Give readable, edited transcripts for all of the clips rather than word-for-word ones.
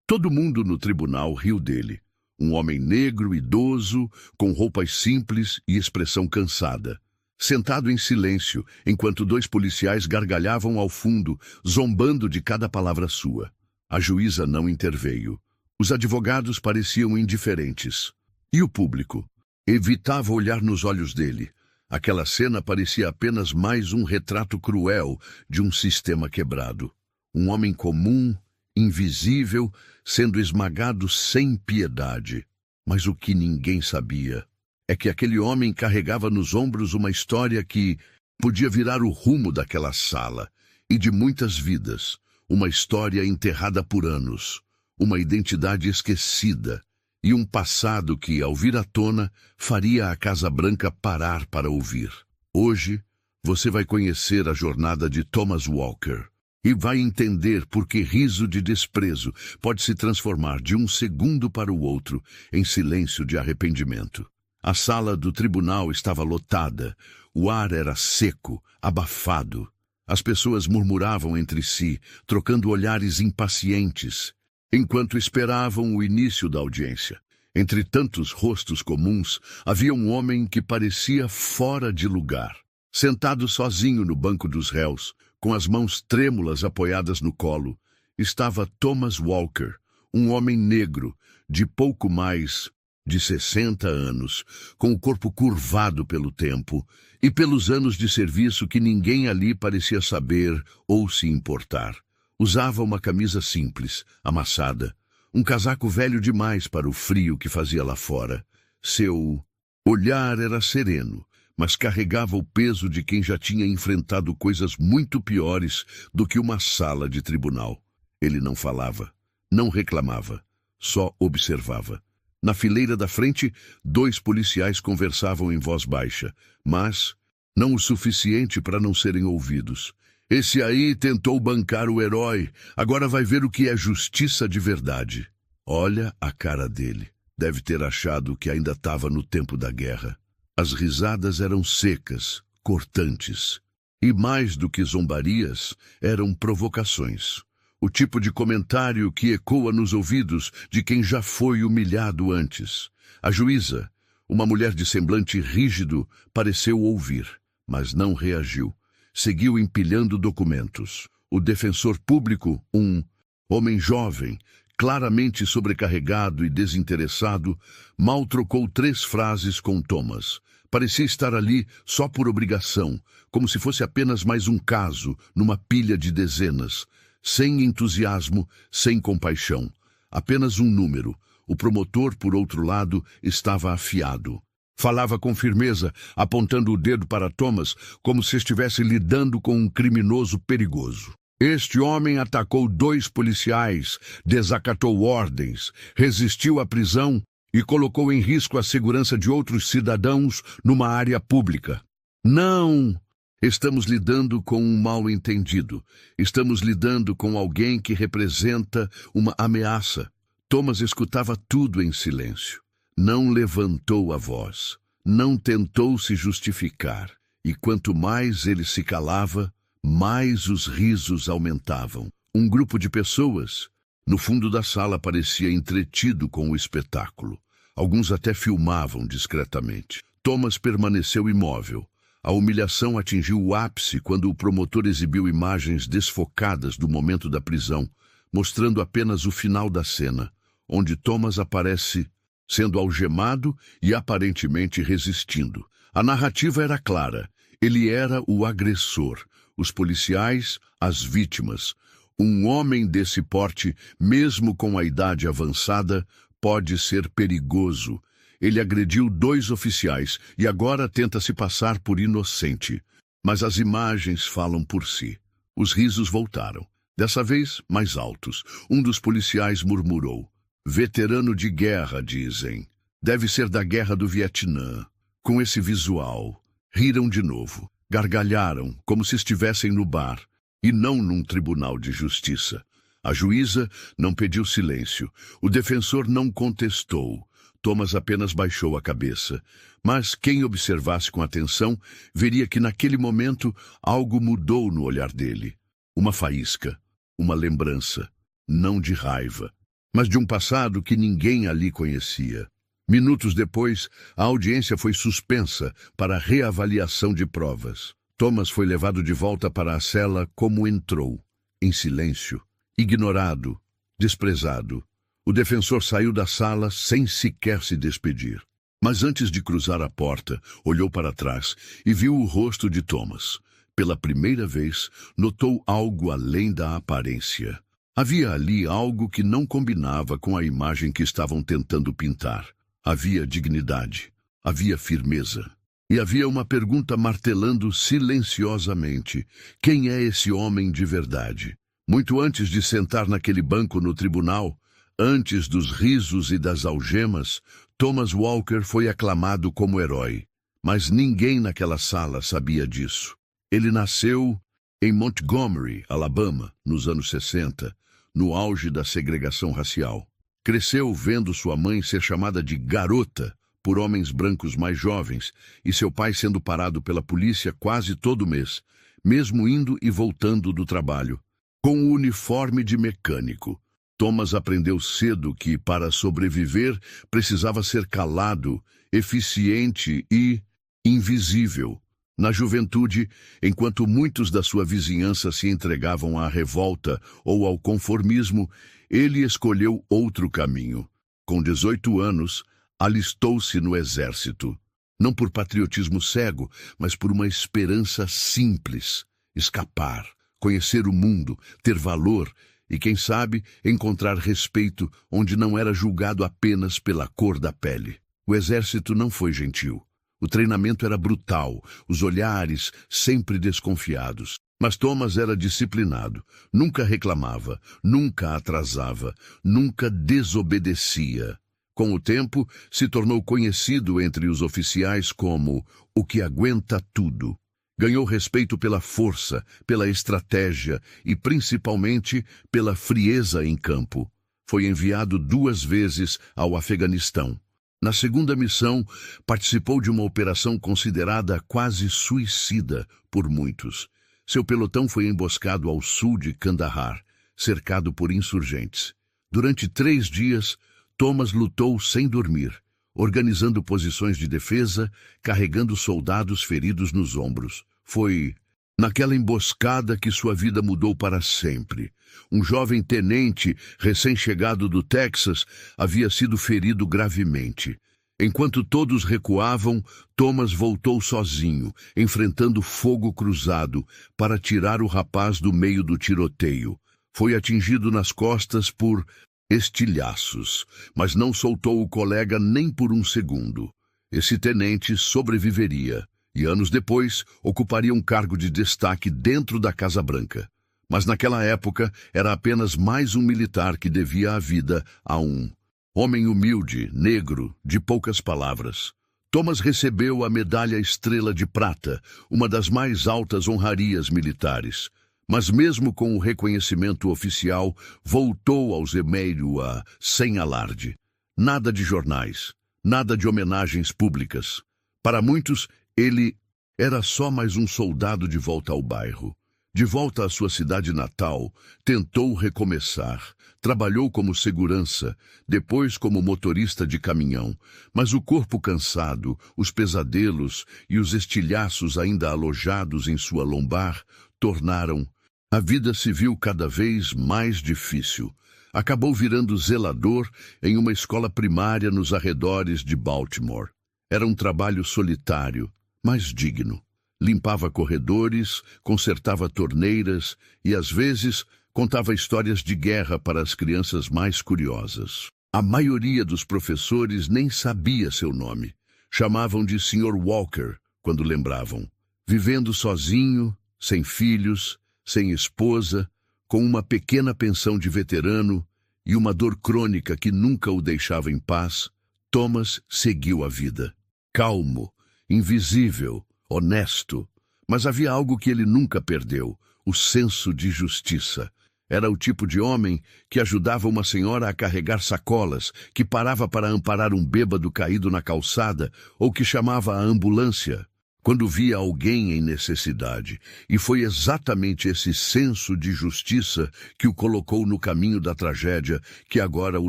Todo mundo no tribunal riu dele. Um homem negro, idoso, com roupas simples e expressão cansada. Sentado em silêncio, enquanto dois policiais gargalhavam ao fundo, zombando de cada palavra sua. A juíza não interveio. Os advogados pareciam indiferentes. E o público? Evitava olhar nos olhos dele. Aquela cena parecia apenas mais um retrato cruel de um sistema quebrado. Um homem comum, invisível, sendo esmagado sem piedade. Mas o que ninguém sabia é que aquele homem carregava nos ombros uma história que podia virar o rumo daquela sala e de muitas vidas. Uma história enterrada por anos, uma identidade esquecida e um passado que, ao vir à tona, faria a Casa Branca parar para ouvir. Hoje, você vai conhecer a jornada de Thomas Walker e vai entender por que riso de desprezo pode se transformar de um segundo para o outro em silêncio de arrependimento. A sala do tribunal estava lotada, o ar era seco, abafado. As pessoas murmuravam entre si, trocando olhares impacientes, enquanto esperavam o início da audiência. Entre tantos rostos comuns, havia um homem que parecia fora de lugar. Sentado sozinho no banco dos réus, com as mãos trêmulas apoiadas no colo, estava Thomas Walker, um homem negro, de pouco mais de 60 anos, com o corpo curvado pelo tempo e pelos anos de serviço que ninguém ali parecia saber ou se importar. Usava uma camisa simples, amassada, um casaco velho demais para o frio que fazia lá fora. Seu olhar era sereno, mas carregava o peso de quem já tinha enfrentado coisas muito piores do que uma sala de tribunal. Ele não falava, não reclamava, só observava. Na fileira da frente, dois policiais conversavam em voz baixa, mas não o suficiente para não serem ouvidos. Esse aí tentou bancar o herói, agora vai ver o que é justiça de verdade. Olha a cara dele. Deve ter achado que ainda estava no tempo da guerra. As risadas eram secas, cortantes. E mais do que zombarias, eram provocações. O tipo de comentário que ecoa nos ouvidos de quem já foi humilhado antes. A juíza, uma mulher de semblante rígido, pareceu ouvir, mas não reagiu. Seguiu empilhando documentos. O defensor público, um homem jovem, claramente sobrecarregado e desinteressado, mal trocou 3 frases com Thomas. Parecia estar ali só por obrigação, como se fosse apenas mais um caso numa pilha de dezenas. Sem entusiasmo, sem compaixão. Apenas um número. O promotor, por outro lado, estava afiado. Falava com firmeza, apontando o dedo para Thomas, como se estivesse lidando com um criminoso perigoso. Este homem atacou 2 policiais, desacatou ordens, resistiu à prisão e colocou em risco a segurança de outros cidadãos numa área pública. Não! Estamos lidando com um mal-entendido. Estamos lidando com alguém que representa uma ameaça. Thomas escutava tudo em silêncio. Não levantou a voz. Não tentou se justificar. E quanto mais ele se calava, mais os risos aumentavam. Um grupo de pessoas, no fundo da sala, parecia entretido com o espetáculo. Alguns até filmavam discretamente. Thomas permaneceu imóvel. A humilhação atingiu o ápice quando o promotor exibiu imagens desfocadas do momento da prisão, mostrando apenas o final da cena, onde Thomas aparece sendo algemado e aparentemente resistindo. A narrativa era clara. Ele era o agressor, os policiais, as vítimas. Um homem desse porte, mesmo com a idade avançada, pode ser perigoso. Ele agrediu 2 oficiais e agora tenta se passar por inocente. Mas as imagens falam por si. Os risos voltaram. Dessa vez, mais altos. Um dos policiais murmurou. Veterano de guerra, dizem. Deve ser da guerra do Vietnã. Com esse visual. Riram de novo. Gargalharam, como se estivessem no bar. E não num tribunal de justiça. A juíza não pediu silêncio. O defensor não contestou. Thomas apenas baixou a cabeça, mas quem observasse com atenção veria que naquele momento algo mudou no olhar dele. Uma faísca, uma lembrança, não de raiva, mas de um passado que ninguém ali conhecia. Minutos depois, a audiência foi suspensa para reavaliação de provas. Thomas foi levado de volta para a cela como entrou, em silêncio, ignorado, desprezado. O defensor saiu da sala sem sequer se despedir. Mas antes de cruzar a porta, olhou para trás e viu o rosto de Thomas. Pela primeira vez, notou algo além da aparência. Havia ali algo que não combinava com a imagem que estavam tentando pintar. Havia dignidade, havia firmeza. E havia uma pergunta martelando silenciosamente: quem é esse homem de verdade? Muito antes de sentar naquele banco no tribunal, antes dos risos e das algemas, Thomas Walker foi aclamado como herói. Mas ninguém naquela sala sabia disso. Ele nasceu em Montgomery, Alabama, nos anos 60, no auge da segregação racial. Cresceu vendo sua mãe ser chamada de garota por homens brancos mais jovens e seu pai sendo parado pela polícia quase todo mês, mesmo indo e voltando do trabalho. Com o uniforme de mecânico, Thomas aprendeu cedo que, para sobreviver, precisava ser calado, eficiente e invisível. Na juventude, enquanto muitos da sua vizinhança se entregavam à revolta ou ao conformismo, ele escolheu outro caminho. Com 18 anos, alistou-se no exército. Não por patriotismo cego, mas por uma esperança simples: escapar, conhecer o mundo, ter valor e, quem sabe, encontrar respeito onde não era julgado apenas pela cor da pele. O exército não foi gentil. O treinamento era brutal, os olhares sempre desconfiados. Mas Thomas era disciplinado, nunca reclamava, nunca atrasava, nunca desobedecia. Com o tempo, se tornou conhecido entre os oficiais como o que aguenta tudo. Ganhou respeito pela força, pela estratégia e, principalmente, pela frieza em campo. Foi enviado 2 vezes ao Afeganistão. Na segunda missão, participou de uma operação considerada quase suicida por muitos. Seu pelotão foi emboscado ao sul de Kandahar, cercado por insurgentes. Durante 3 dias, Thomas lutou sem dormir, organizando posições de defesa, carregando soldados feridos nos ombros. Foi naquela emboscada que sua vida mudou para sempre. Um jovem tenente, recém-chegado do Texas, havia sido ferido gravemente. Enquanto todos recuavam, Thomas voltou sozinho, enfrentando fogo cruzado, para tirar o rapaz do meio do tiroteio. Foi atingido nas costas por estilhaços, mas não soltou o colega nem por um segundo. Esse tenente sobreviveria e, anos depois, ocuparia um cargo de destaque dentro da Casa Branca. Mas naquela época era apenas mais um militar que devia a vida a um homem humilde, negro, de poucas palavras. Thomas recebeu a Medalha Estrela de Prata, uma das mais altas honrarias militares. Mas mesmo com o reconhecimento oficial, voltou ao Zemério sem alarde. Nada de jornais, nada de homenagens públicas. Para muitos, ele era só mais um soldado de volta ao bairro. De volta à sua cidade natal, tentou recomeçar. Trabalhou como segurança, depois como motorista de caminhão. Mas o corpo cansado, os pesadelos e os estilhaços ainda alojados em sua lombar tornaram a vida civil cada vez mais difícil. Acabou virando zelador em uma escola primária nos arredores de Baltimore. Era um trabalho solitário, mas digno. Limpava corredores, consertava torneiras e, às vezes, contava histórias de guerra para as crianças mais curiosas. A maioria dos professores nem sabia seu nome. Chamavam de Sr. Walker, quando lembravam. Vivendo sozinho, sem filhos, sem esposa, com uma pequena pensão de veterano e uma dor crônica que nunca o deixava em paz, Thomas seguiu a vida. Calmo, invisível, honesto, mas havia algo que ele nunca perdeu: o senso de justiça. Era o tipo de homem que ajudava uma senhora a carregar sacolas, que parava para amparar um bêbado caído na calçada ou que chamava a ambulância quando via alguém em necessidade, e foi exatamente esse senso de justiça que o colocou no caminho da tragédia que agora o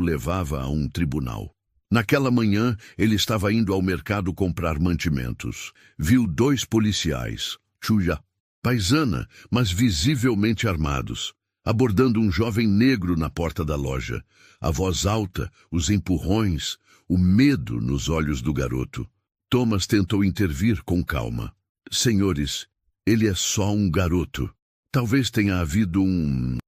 levava a um tribunal. Naquela manhã, ele estava indo ao mercado comprar mantimentos. Viu 2 policiais, chuja, paisana, mas visivelmente armados, abordando um jovem negro na porta da loja. A voz alta, os empurrões, o medo nos olhos do garoto. Thomas tentou intervir com calma. Senhores, ele é só um garoto. Talvez tenha havido um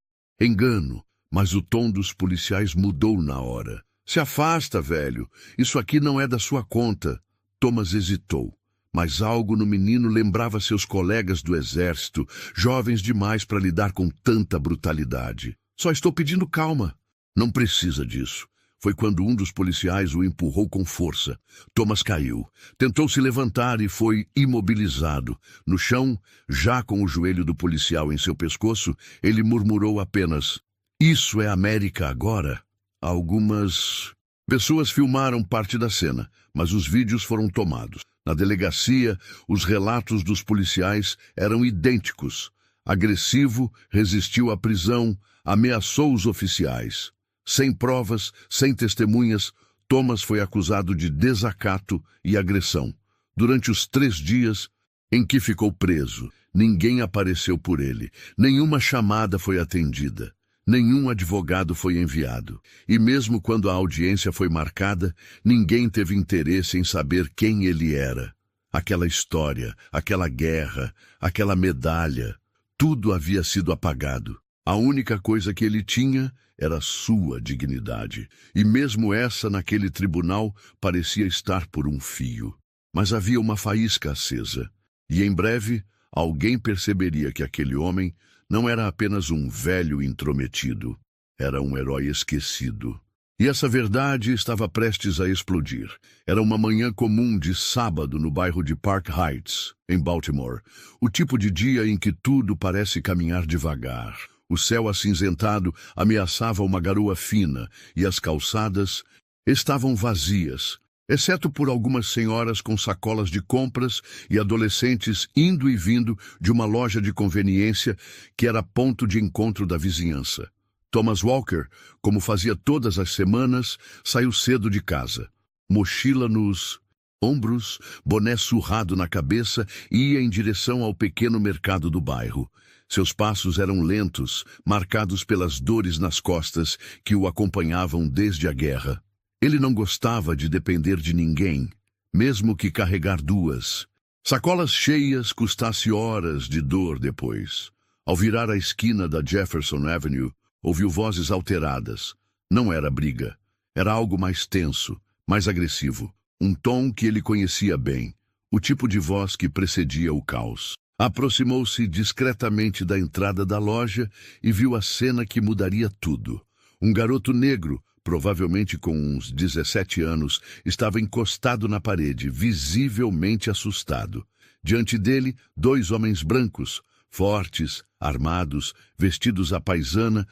engano, mas o tom dos policiais mudou na hora. Se afasta, velho. Isso aqui não é da sua conta. Thomas hesitou, mas algo no menino lembrava seus colegas do exército, jovens demais para lidar com tanta brutalidade. Só estou pedindo calma. Não precisa disso. Foi quando um dos policiais o empurrou com força. Thomas caiu. Tentou se levantar e foi imobilizado. No chão, já com o joelho do policial em seu pescoço, ele murmurou apenas: "Isso é América agora?" Algumas pessoas filmaram parte da cena, mas os vídeos foram tomados. Na delegacia, os relatos dos policiais eram idênticos. Agressivo, resistiu à prisão, ameaçou os oficiais. Sem provas, sem testemunhas, Thomas foi acusado de desacato e agressão. Durante os 3 dias em que ficou preso, ninguém apareceu por ele, nenhuma chamada foi atendida, nenhum advogado foi enviado. E mesmo quando a audiência foi marcada, ninguém teve interesse em saber quem ele era. Aquela história, aquela guerra, aquela medalha, tudo havia sido apagado. A única coisa que ele tinha era sua dignidade, e mesmo essa naquele tribunal parecia estar por um fio. Mas havia uma faísca acesa, e em breve alguém perceberia que aquele homem não era apenas um velho intrometido, era um herói esquecido. E essa verdade estava prestes a explodir. Era uma manhã comum de sábado no bairro de Park Heights, em Baltimore, o tipo de dia em que tudo parece caminhar devagar. O céu acinzentado ameaçava uma garoa fina e as calçadas estavam vazias, exceto por algumas senhoras com sacolas de compras e adolescentes indo e vindo de uma loja de conveniência que era ponto de encontro da vizinhança. Thomas Walker, como fazia todas as semanas, saiu cedo de casa. Mochila nos ombros, boné surrado na cabeça e ia em direção ao pequeno mercado do bairro. Seus passos eram lentos, marcados pelas dores nas costas que o acompanhavam desde a guerra. Ele não gostava de depender de ninguém, mesmo que carregar 2 sacolas cheias custasse horas de dor depois. Ao virar a esquina da Jefferson Avenue, ouviu vozes alteradas. Não era briga. Era algo mais tenso, mais agressivo. Um tom que ele conhecia bem. O tipo de voz que precedia o caos. Aproximou-se discretamente da entrada da loja e viu a cena que mudaria tudo. Um garoto negro, provavelmente com uns 17 anos, estava encostado na parede, visivelmente assustado. Diante dele, 2 homens brancos, fortes, armados, vestidos à paisana,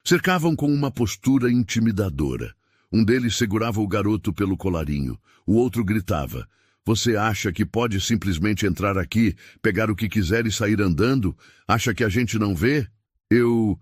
cercavam com uma postura intimidadora. Um deles segurava o garoto pelo colarinho. O outro gritava: "Você acha que pode simplesmente entrar aqui, pegar o que quiser e sair andando? Acha que a gente não vê? Eu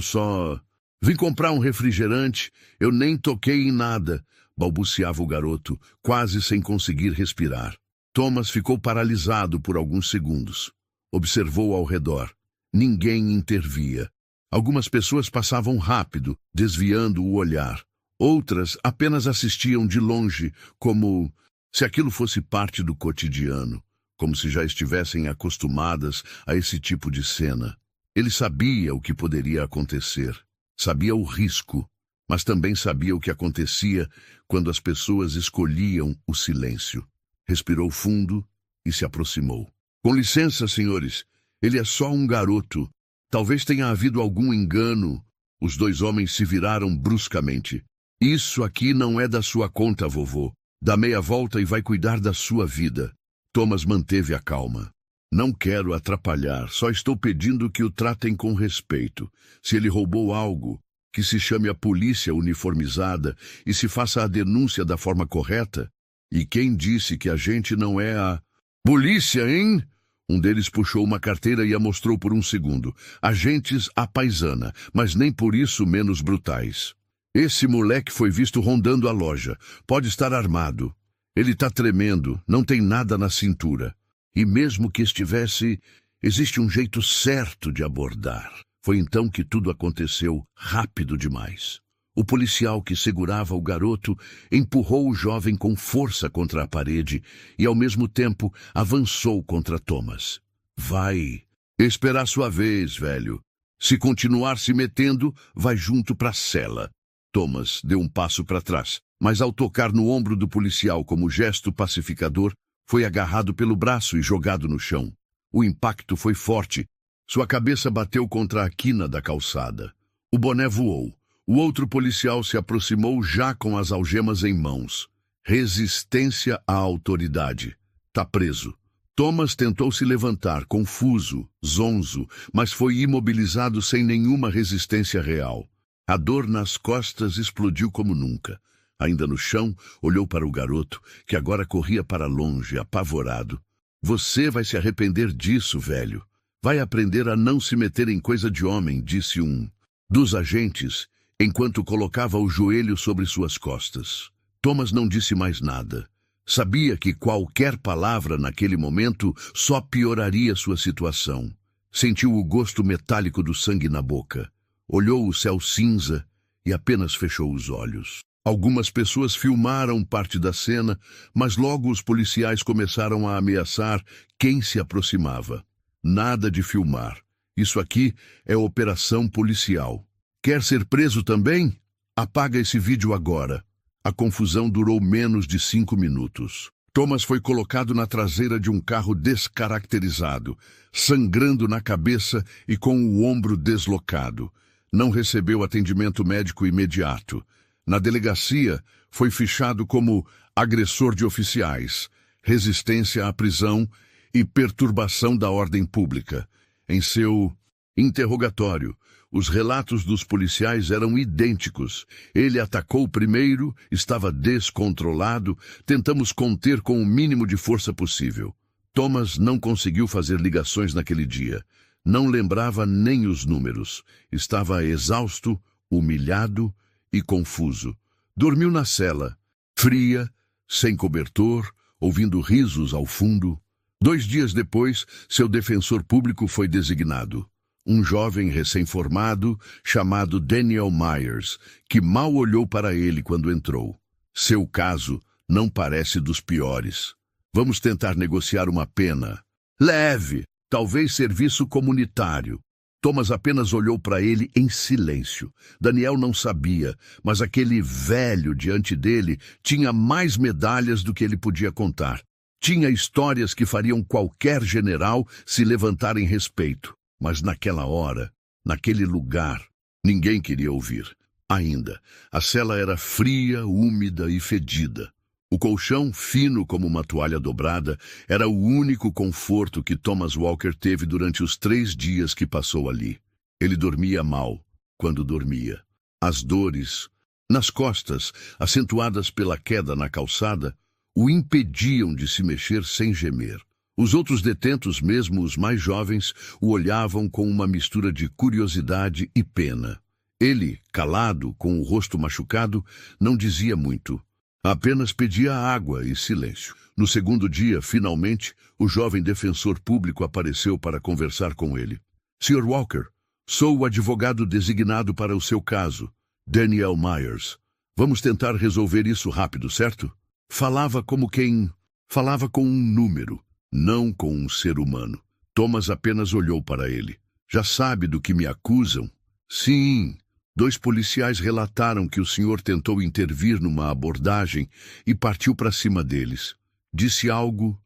só vim comprar um refrigerante, eu nem toquei em nada", balbuciava o garoto, quase sem conseguir respirar. Thomas ficou paralisado por alguns segundos. Observou ao redor. Ninguém intervia. Algumas pessoas passavam rápido, desviando o olhar. Outras apenas assistiam de longe, como se aquilo fosse parte do cotidiano, como se já estivessem acostumadas a esse tipo de cena. Ele sabia o que poderia acontecer, sabia o risco, mas também sabia o que acontecia quando as pessoas escolhiam o silêncio. Respirou fundo e se aproximou. "Com licença, senhores, ele é só um garoto. Talvez tenha havido algum engano." Os 2 homens se viraram bruscamente. "Isso aqui não é da sua conta, vovô. Dá meia volta e vai cuidar da sua vida." Thomas manteve a calma. "Não quero atrapalhar, só estou pedindo que o tratem com respeito. Se ele roubou algo, que se chame a polícia uniformizada e se faça a denúncia da forma correta." E quem disse que a gente não é a polícia, hein? Um deles puxou uma carteira e a mostrou por um segundo. Agentes à paisana, mas nem por isso menos brutais. Esse moleque foi visto rondando a loja. Pode estar armado. Ele tá tremendo, não tem nada na cintura. E mesmo que estivesse, existe um jeito certo de abordar. Foi então que tudo aconteceu rápido demais. O policial que segurava o garoto empurrou o jovem com força contra a parede e, ao mesmo tempo, avançou contra Thomas. Vai esperar sua vez, velho. Se continuar se metendo, vai junto para a cela. Thomas deu um passo para trás, mas ao tocar no ombro do policial como gesto pacificador, foi agarrado pelo braço e jogado no chão. O impacto foi forte. Sua cabeça bateu contra a quina da calçada. O boné voou. O outro policial se aproximou já com as algemas em mãos. Resistência à autoridade. Tá preso. Thomas tentou se levantar, confuso, zonzo, mas foi imobilizado sem nenhuma resistência real. A dor nas costas explodiu como nunca. Ainda no chão, olhou para o garoto, que agora corria para longe, apavorado. Você vai se arrepender disso, velho. Vai aprender a não se meter em coisa de homem, disse um dos agentes, enquanto colocava o joelho sobre suas costas. Thomas não disse mais nada. Sabia que qualquer palavra naquele momento só pioraria sua situação. Sentiu o gosto metálico do sangue na boca. Olhou o céu cinza e apenas fechou os olhos. Algumas pessoas filmaram parte da cena, mas logo os policiais começaram a ameaçar quem se aproximava. Nada de filmar. Isso aqui é operação policial. Quer ser preso também? Apaga esse vídeo agora. A confusão durou menos de 5 minutos. Thomas foi colocado na traseira de um carro descaracterizado, sangrando na cabeça e com o ombro deslocado. Não recebeu atendimento médico imediato. Na delegacia, foi fichado como agressor de oficiais, resistência à prisão e perturbação da ordem pública. Em seu interrogatório, os relatos dos policiais eram idênticos. Ele atacou primeiro, estava descontrolado, tentamos conter com o mínimo de força possível. Thomas não conseguiu fazer ligações naquele dia. Não lembrava nem os números. Estava exausto, humilhado e confuso. Dormiu na cela, fria, sem cobertor, ouvindo risos ao fundo. 2 dias depois, seu defensor público foi designado. Um jovem recém-formado chamado Daniel Myers, que mal olhou para ele quando entrou. Seu caso não parece dos piores. Vamos tentar negociar uma pena leve, talvez serviço comunitário. Thomas apenas olhou para ele em silêncio. Daniel não sabia, mas aquele velho diante dele tinha mais medalhas do que ele podia contar. Tinha histórias que fariam qualquer general se levantar em respeito. Mas naquela hora, naquele lugar, ninguém queria ouvir. Ainda, a cela era fria, úmida e fedida. O colchão, fino como uma toalha dobrada, era o único conforto que Thomas Walker teve durante os 3 dias que passou ali. Ele dormia mal, quando dormia. As dores, nas costas, acentuadas pela queda na calçada, o impediam de se mexer sem gemer. Os outros detentos, mesmo os mais jovens, o olhavam com uma mistura de curiosidade e pena. Ele, calado, com o rosto machucado, não dizia muito. Apenas pedia água e silêncio. No segundo dia, finalmente, o jovem defensor público apareceu para conversar com ele. Sr. Walker, sou o advogado designado para o seu caso, Daniel Myers. Vamos tentar resolver isso rápido, certo? Falava como quem falava com um número, não com um ser humano. Thomas apenas olhou para ele. Já sabe do que me acusam? Sim. 2 policiais relataram que o senhor tentou intervir numa abordagem e partiu para cima deles. Disse algo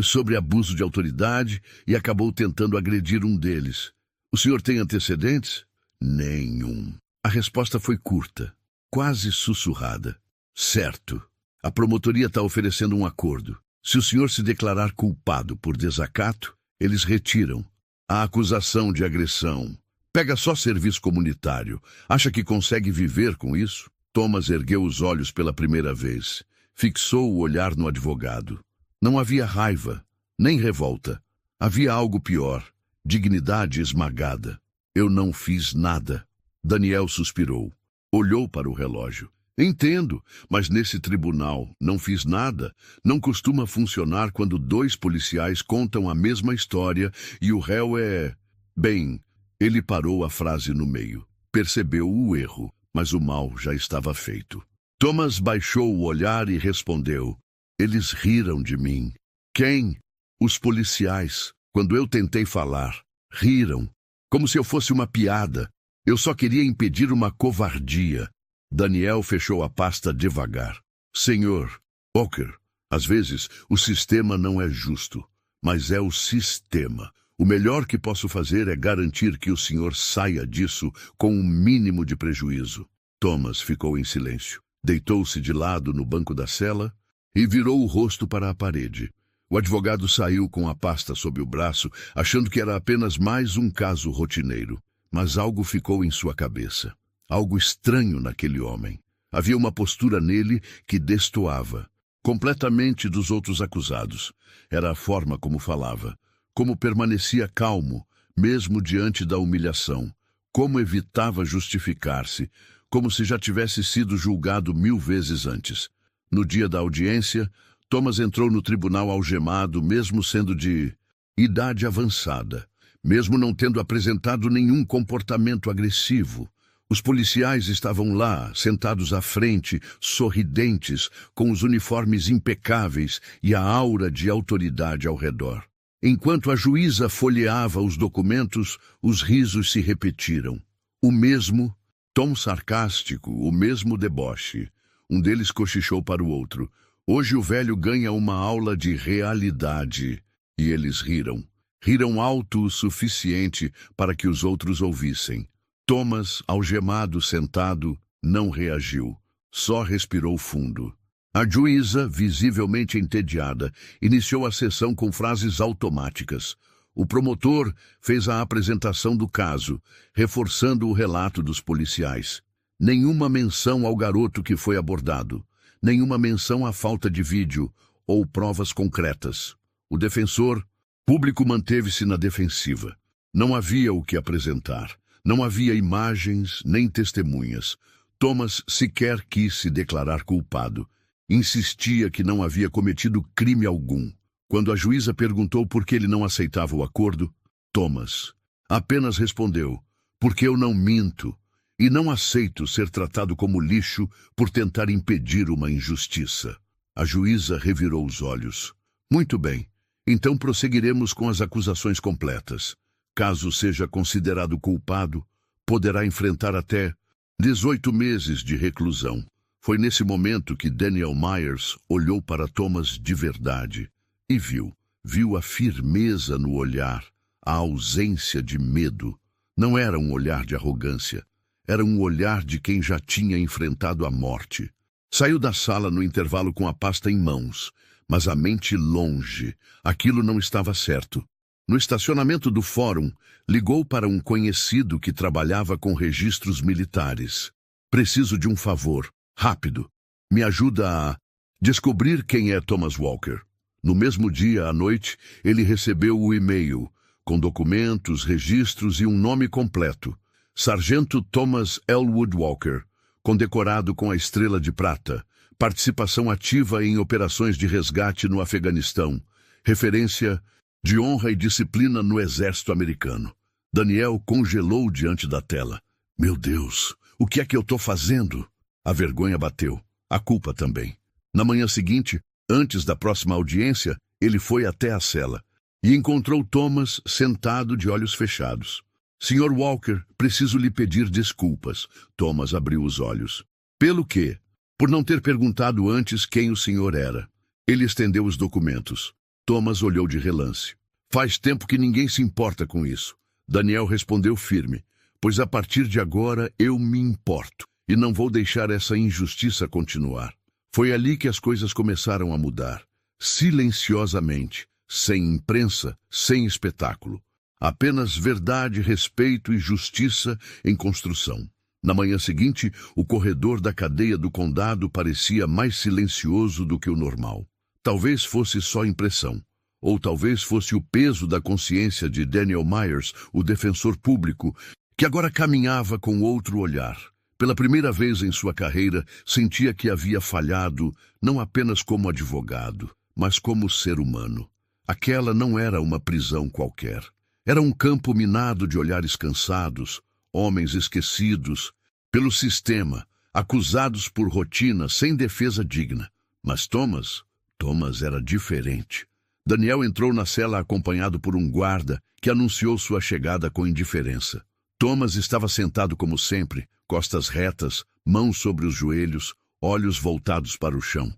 sobre abuso de autoridade e acabou tentando agredir um deles. O senhor tem antecedentes? Nenhum. A resposta foi curta, quase sussurrada. Certo. A promotoria está oferecendo um acordo. Se o senhor se declarar culpado por desacato, eles retiram a acusação de agressão. Pega só serviço comunitário. Acha que consegue viver com isso? Thomas ergueu os olhos pela primeira vez. Fixou o olhar no advogado. Não havia raiva, nem revolta. Havia algo pior, dignidade esmagada. Eu não fiz nada. Daniel suspirou. Olhou para o relógio. Entendo, mas nesse tribunal não fiz nada. Não costuma funcionar quando dois policiais contam a mesma história e o réu é... Bem, ele parou a frase no meio. Percebeu o erro, mas o mal já estava feito. Thomas baixou o olhar e respondeu. Eles riram de mim. Quem? Os policiais. Quando eu tentei falar, riram. Como se eu fosse uma piada. Eu só queria impedir uma covardia. Daniel fechou a pasta devagar. Senhor Walker, às vezes o sistema não é justo, mas é o sistema. O melhor que posso fazer é garantir que o senhor saia disso com um mínimo de prejuízo. Thomas ficou em silêncio. Deitou-se de lado no banco da cela e virou o rosto para a parede. O advogado saiu com a pasta sob o braço, achando que era apenas mais um caso rotineiro. Mas algo ficou em sua cabeça. Algo estranho naquele homem. Havia uma postura nele que destoava, completamente dos outros acusados. Era a forma como falava, como permanecia calmo, mesmo diante da humilhação, como evitava justificar-se, como se já tivesse sido julgado 1000 vezes antes. No dia da audiência, Thomas entrou no tribunal algemado, mesmo sendo de idade avançada, mesmo não tendo apresentado nenhum comportamento agressivo. Os policiais estavam lá, sentados à frente, sorridentes, com os uniformes impecáveis e a aura de autoridade ao redor. Enquanto a juíza folheava os documentos, os risos se repetiram. O mesmo tom sarcástico, o mesmo deboche. Um deles cochichou para o outro. Hoje o velho ganha uma aula de realidade. E eles riram. Riram alto o suficiente para que os outros ouvissem. Thomas, algemado, sentado, não reagiu. Só respirou fundo. A juíza, visivelmente entediada, iniciou a sessão com frases automáticas. O promotor fez a apresentação do caso, reforçando o relato dos policiais. Nenhuma menção ao garoto que foi abordado. Nenhuma menção à falta de vídeo ou provas concretas. O defensor público manteve-se na defensiva. Não havia o que apresentar. Não havia imagens nem testemunhas. Thomas sequer quis se declarar culpado. Insistia que não havia cometido crime algum. Quando a juíza perguntou por que ele não aceitava o acordo, Thomas apenas respondeu, porque eu não minto e não aceito ser tratado como lixo por tentar impedir uma injustiça. A juíza revirou os olhos. Muito bem, então prosseguiremos com as acusações completas. Caso seja considerado culpado, poderá enfrentar até 18 meses de reclusão. Foi nesse momento que Daniel Myers olhou para Thomas de verdade e viu a firmeza no olhar, a ausência de medo. Não era um olhar de arrogância, era um olhar de quem já tinha enfrentado a morte. Saiu da sala no intervalo com a pasta em mãos, mas a mente longe. Aquilo não estava certo. No estacionamento do fórum, ligou para um conhecido que trabalhava com registros militares. Preciso de um favor, rápido. Me ajuda a descobrir quem é Thomas Walker. No mesmo dia, à noite, ele recebeu o e-mail, com documentos, registros e um nome completo. Sargento Thomas Elwood Walker, condecorado com a Estrela de Prata, participação ativa em operações de resgate no Afeganistão, referência de honra e disciplina no exército americano. Daniel congelou diante da tela. Meu Deus, o que é que eu estou fazendo? A vergonha bateu, a culpa também. Na manhã seguinte, antes da próxima audiência, ele foi até a cela e encontrou Thomas sentado de olhos fechados. Sr. Walker, preciso lhe pedir desculpas. Thomas abriu os olhos. Pelo quê? Por não ter perguntado antes quem o senhor era. Ele estendeu os documentos. Thomas olhou de relance. Faz tempo que ninguém se importa com isso. Daniel respondeu firme. Pois a partir de agora eu me importo e não vou deixar essa injustiça continuar. Foi ali que as coisas começaram a mudar. Silenciosamente, sem imprensa, sem espetáculo. Apenas verdade, respeito e justiça em construção. Na manhã seguinte, o corredor da cadeia do condado parecia mais silencioso do que o normal. Talvez fosse só impressão, ou talvez fosse o peso da consciência de Daniel Myers, o defensor público, que agora caminhava com outro olhar. Pela primeira vez em sua carreira, sentia que havia falhado não apenas como advogado, mas como ser humano. Aquela não era uma prisão qualquer. Era um campo minado de olhares cansados, homens esquecidos pelo sistema, acusados por rotina, sem defesa digna. Mas Thomas era diferente. Daniel entrou na cela acompanhado por um guarda que anunciou sua chegada com indiferença. Thomas estava sentado como sempre, costas retas, mãos sobre os joelhos, olhos voltados para o chão.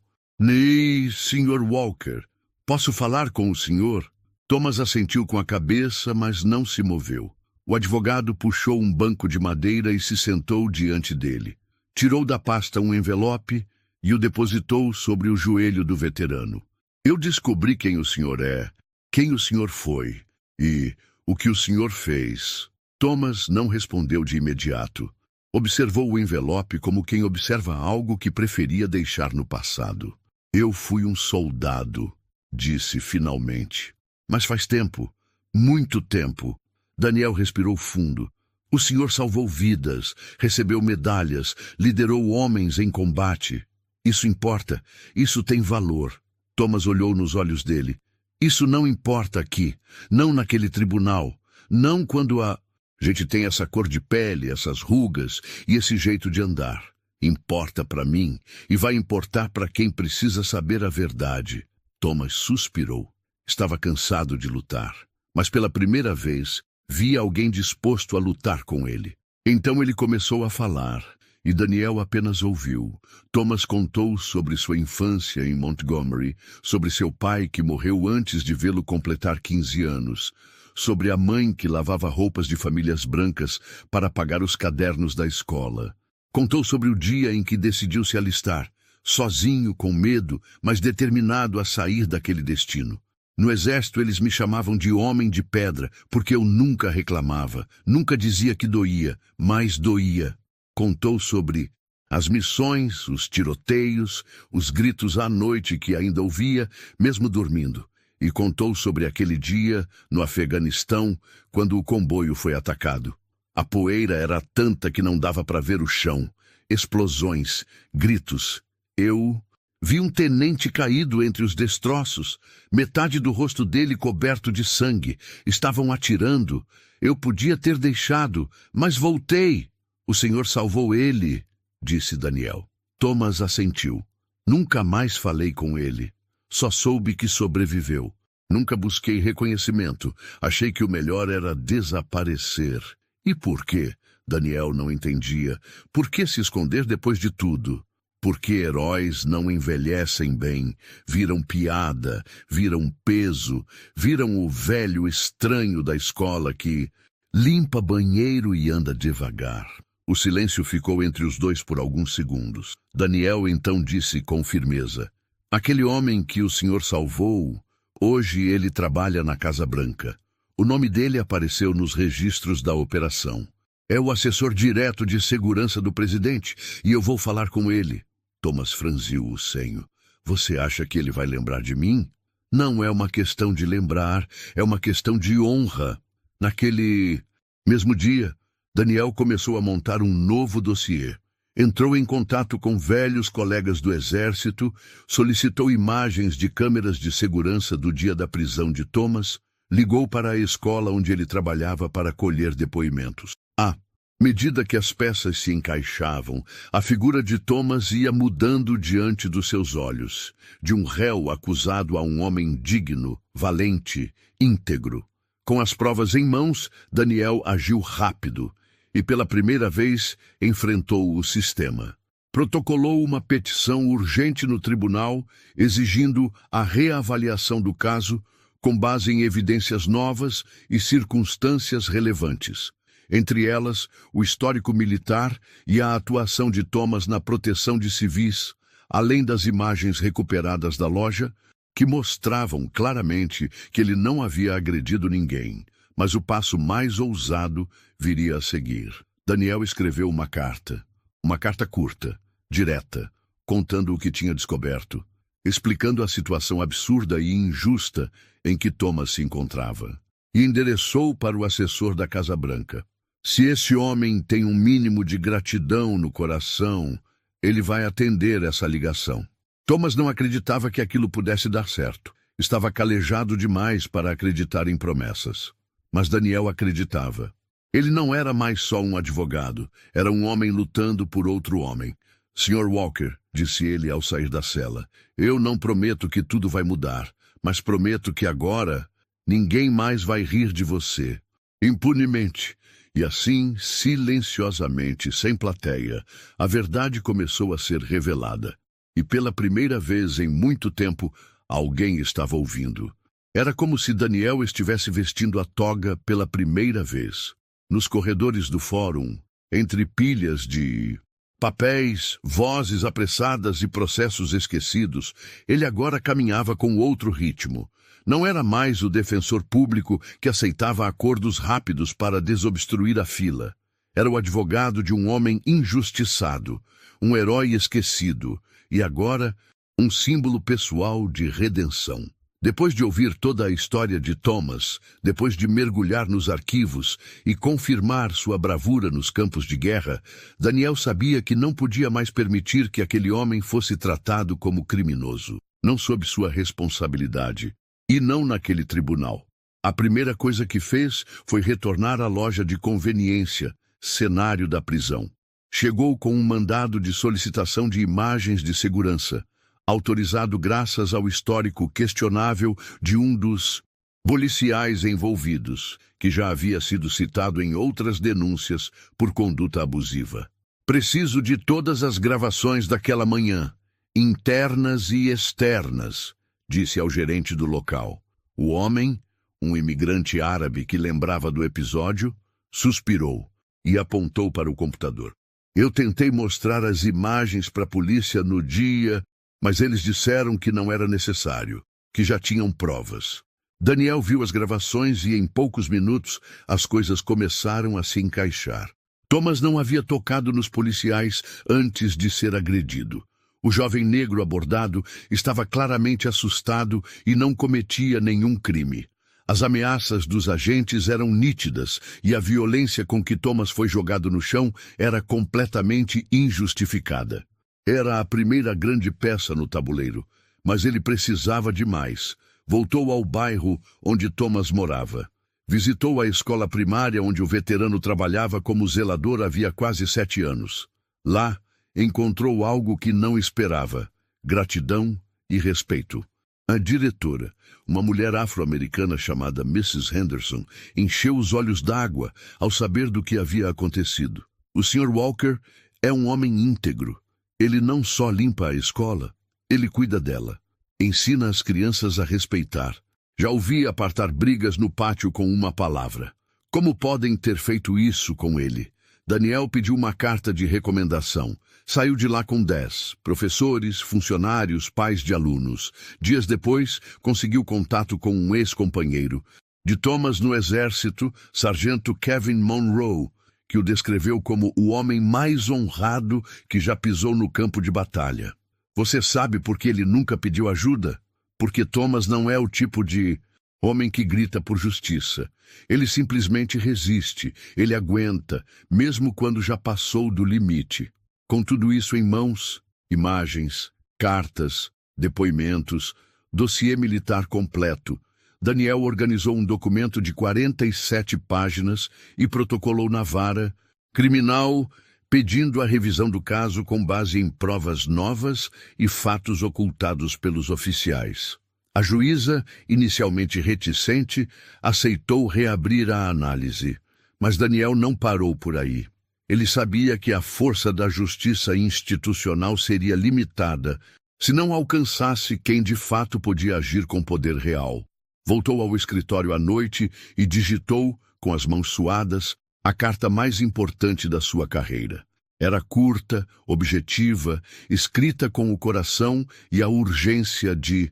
Sr. Walker, posso falar com o senhor? Thomas assentiu com a cabeça, mas não se moveu. O advogado puxou um banco de madeira e se sentou diante dele. Tirou da pasta um envelope e o depositou sobre o joelho do veterano. Eu descobri quem o senhor é, quem o senhor foi e o que o senhor fez. Thomas não respondeu de imediato. Observou o envelope como quem observa algo que preferia deixar no passado. Eu fui um soldado, disse finalmente. Mas faz tempo, muito tempo. Daniel respirou fundo. O senhor salvou vidas, recebeu medalhas, liderou homens em combate. Isso importa, isso tem valor. Thomas olhou nos olhos dele. Isso não importa aqui, não naquele tribunal, não quando a gente tem essa cor de pele, essas rugas e esse jeito de andar. Importa para mim e vai importar para quem precisa saber a verdade. Thomas suspirou. Estava cansado de lutar, mas pela primeira vez via alguém disposto a lutar com ele. Então ele começou a falar, e Daniel apenas ouviu. Thomas contou sobre sua infância em Montgomery, sobre seu pai que morreu antes de vê-lo completar 15 anos, sobre a mãe que lavava roupas de famílias brancas para pagar os cadernos da escola. Contou sobre o dia em que decidiu se alistar, sozinho, com medo, mas determinado a sair daquele destino. No exército eles me chamavam de homem de pedra, porque eu nunca reclamava, nunca dizia que doía, mas doía. Contou sobre as missões, os tiroteios, os gritos à noite que ainda ouvia, mesmo dormindo. E contou sobre aquele dia, no Afeganistão, quando o comboio foi atacado. A poeira era tanta que não dava para ver o chão. Explosões, gritos. Eu vi um tenente caído entre os destroços, metade do rosto dele coberto de sangue. Estavam atirando. Eu podia ter deixado, mas voltei. O senhor salvou ele, disse Daniel. Thomas assentiu. Nunca mais falei com ele. Só soube que sobreviveu. Nunca busquei reconhecimento. Achei que o melhor era desaparecer. E por quê? Daniel não entendia. Por que se esconder depois de tudo? Porque heróis não envelhecem bem, viram piada, viram peso, viram o velho estranho da escola que limpa banheiro e anda devagar. O silêncio ficou entre os dois por alguns segundos. Daniel então disse com firmeza: aquele homem que o senhor salvou, hoje ele trabalha na Casa Branca. O nome dele apareceu nos registros da operação. É o assessor direto de segurança do presidente, e eu vou falar com ele. Thomas franziu o senho. Você acha que ele vai lembrar de mim? Não é uma questão de lembrar, é uma questão de honra. Naquele mesmo dia, Daniel começou a montar um novo dossiê. Entrou em contato com velhos colegas do exército, solicitou imagens de câmeras de segurança do dia da prisão de Thomas, ligou para a escola onde ele trabalhava para colher depoimentos. À medida que as peças se encaixavam, a figura de Thomas ia mudando diante dos seus olhos, de um réu acusado a um homem digno, valente, íntegro. Com as provas em mãos, Daniel agiu rápido e, pela primeira vez, enfrentou o sistema. Protocolou uma petição urgente no tribunal, exigindo a reavaliação do caso com base em evidências novas e circunstâncias relevantes. Entre elas, o histórico militar e a atuação de Thomas na proteção de civis, além das imagens recuperadas da loja, que mostravam claramente que ele não havia agredido ninguém, mas o passo mais ousado viria a seguir. Daniel escreveu uma carta curta, direta, contando o que tinha descoberto, explicando a situação absurda e injusta em que Thomas se encontrava, e endereçou para o assessor da Casa Branca. Se esse homem tem um mínimo de gratidão no coração, ele vai atender essa ligação. Thomas não acreditava que aquilo pudesse dar certo. Estava calejado demais para acreditar em promessas. Mas Daniel acreditava. Ele não era mais só um advogado, era um homem lutando por outro homem. Sr. Walker, disse ele ao sair da cela, eu não prometo que tudo vai mudar, mas prometo que agora ninguém mais vai rir de você. Impunemente. E assim, silenciosamente, sem plateia, a verdade começou a ser revelada. E pela primeira vez em muito tempo, alguém estava ouvindo. Era como se Daniel estivesse vestindo a toga pela primeira vez. Nos corredores do fórum, entre pilhas de papéis, vozes apressadas e processos esquecidos, ele agora caminhava com outro ritmo. Não era mais o defensor público que aceitava acordos rápidos para desobstruir a fila. Era o advogado de um homem injustiçado, um herói esquecido, e agora um símbolo pessoal de redenção. Depois de ouvir toda a história de Thomas, depois de mergulhar nos arquivos e confirmar sua bravura nos campos de guerra, Daniel sabia que não podia mais permitir que aquele homem fosse tratado como criminoso, não sob sua responsabilidade, e não naquele tribunal. A primeira coisa que fez foi retornar à loja de conveniência, cenário da prisão. Chegou com um mandado de solicitação de imagens de segurança, autorizado graças ao histórico questionável de um dos policiais envolvidos, que já havia sido citado em outras denúncias por conduta abusiva. Preciso de todas as gravações daquela manhã, internas e externas, disse ao gerente do local. O homem, um imigrante árabe que lembrava do episódio, suspirou e apontou para o computador. Eu tentei mostrar as imagens para a polícia no dia, mas eles disseram que não era necessário, que já tinham provas. Daniel viu as gravações e em poucos minutos as coisas começaram a se encaixar. Thomas não havia tocado nos policiais antes de ser agredido. O jovem negro abordado estava claramente assustado e não cometia nenhum crime. As ameaças dos agentes eram nítidas e a violência com que Thomas foi jogado no chão era completamente injustificada. Era a primeira grande peça no tabuleiro, mas ele precisava de mais. Voltou ao bairro onde Thomas morava. Visitou a escola primária onde o veterano trabalhava como zelador havia quase 7 anos. Lá, encontrou algo que não esperava: gratidão e respeito. A diretora, uma mulher afro-americana chamada Mrs. Henderson, encheu os olhos d'água ao saber do que havia acontecido. O Sr. Walker é um homem íntegro. Ele não só limpa a escola, ele cuida dela. Ensina as crianças a respeitar. Já ouvi apartar brigas no pátio com uma palavra. Como podem ter feito isso com ele? Daniel pediu uma carta de recomendação. Saiu de lá com 10 professores, funcionários, pais de alunos. Dias depois, conseguiu contato com um ex-companheiro de Thomas no exército, sargento Kevin Monroe, que o descreveu como o homem mais honrado que já pisou no campo de batalha. Você sabe por que ele nunca pediu ajuda? Porque Thomas não é o tipo de homem que grita por justiça. Ele simplesmente resiste, ele aguenta, mesmo quando já passou do limite. Com tudo isso em mãos, imagens, cartas, depoimentos, dossiê militar completo, Daniel organizou um documento de 47 páginas e protocolou na vara criminal, pedindo a revisão do caso com base em provas novas e fatos ocultados pelos oficiais. A juíza, inicialmente reticente, aceitou reabrir a análise, mas Daniel não parou por aí. Ele sabia que a força da justiça institucional seria limitada se não alcançasse quem de fato podia agir com poder real. Voltou ao escritório à noite e digitou, com as mãos suadas, a carta mais importante da sua carreira. Era curta, objetiva, escrita com o coração e a urgência de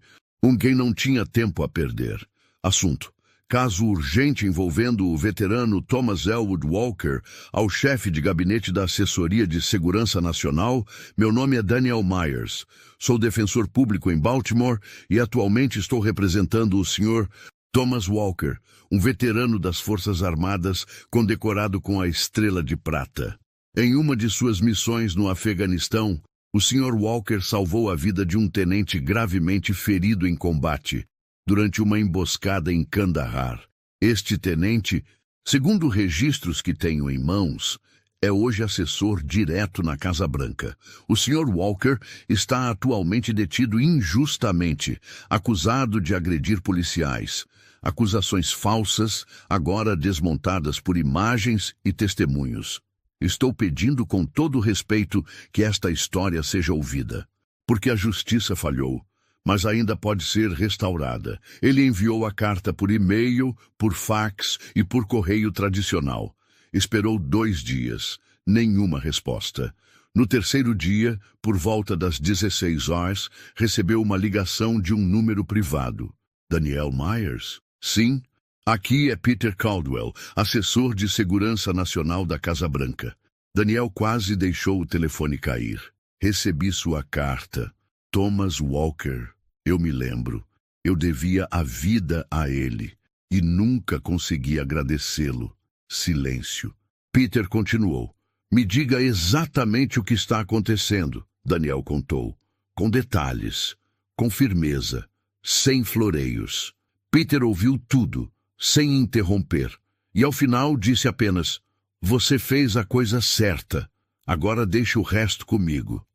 quem não tinha tempo a perder. Assunto: caso urgente envolvendo o veterano Thomas Elwood Walker, ao chefe de gabinete da Assessoria de Segurança Nacional. Meu nome é Daniel Myers. Sou defensor público em Baltimore e atualmente estou representando o Sr. Thomas Walker, um veterano das Forças Armadas condecorado com a Estrela de Prata. Em uma de suas missões no Afeganistão, o Sr. Walker salvou a vida de um tenente gravemente ferido em combate durante uma emboscada em Kandahar. Este tenente, segundo registros que tenho em mãos, é hoje assessor direto na Casa Branca. O Sr. Walker está atualmente detido injustamente, acusado de agredir policiais. Acusações falsas, agora desmontadas por imagens e testemunhos. Estou pedindo com todo respeito que esta história seja ouvida, porque a justiça falhou, mas ainda pode ser restaurada. Ele enviou a carta por e-mail, por fax e por correio tradicional. Esperou 2 dias. Nenhuma resposta. No terceiro dia, por volta das 16 horas, recebeu uma ligação de um número privado. Daniel Myers? Sim. Aqui é Peter Caldwell, assessor de Segurança Nacional da Casa Branca. Daniel quase deixou o telefone cair. Recebi sua carta. Thomas Walker. Eu me lembro. Eu devia a vida a ele e nunca consegui agradecê-lo. Silêncio. Peter continuou. Me diga exatamente o que está acontecendo, Daniel contou. Com detalhes, com firmeza, sem floreios. Peter ouviu tudo, sem interromper, e ao final disse apenas: você fez a coisa certa. Agora deixe o resto comigo.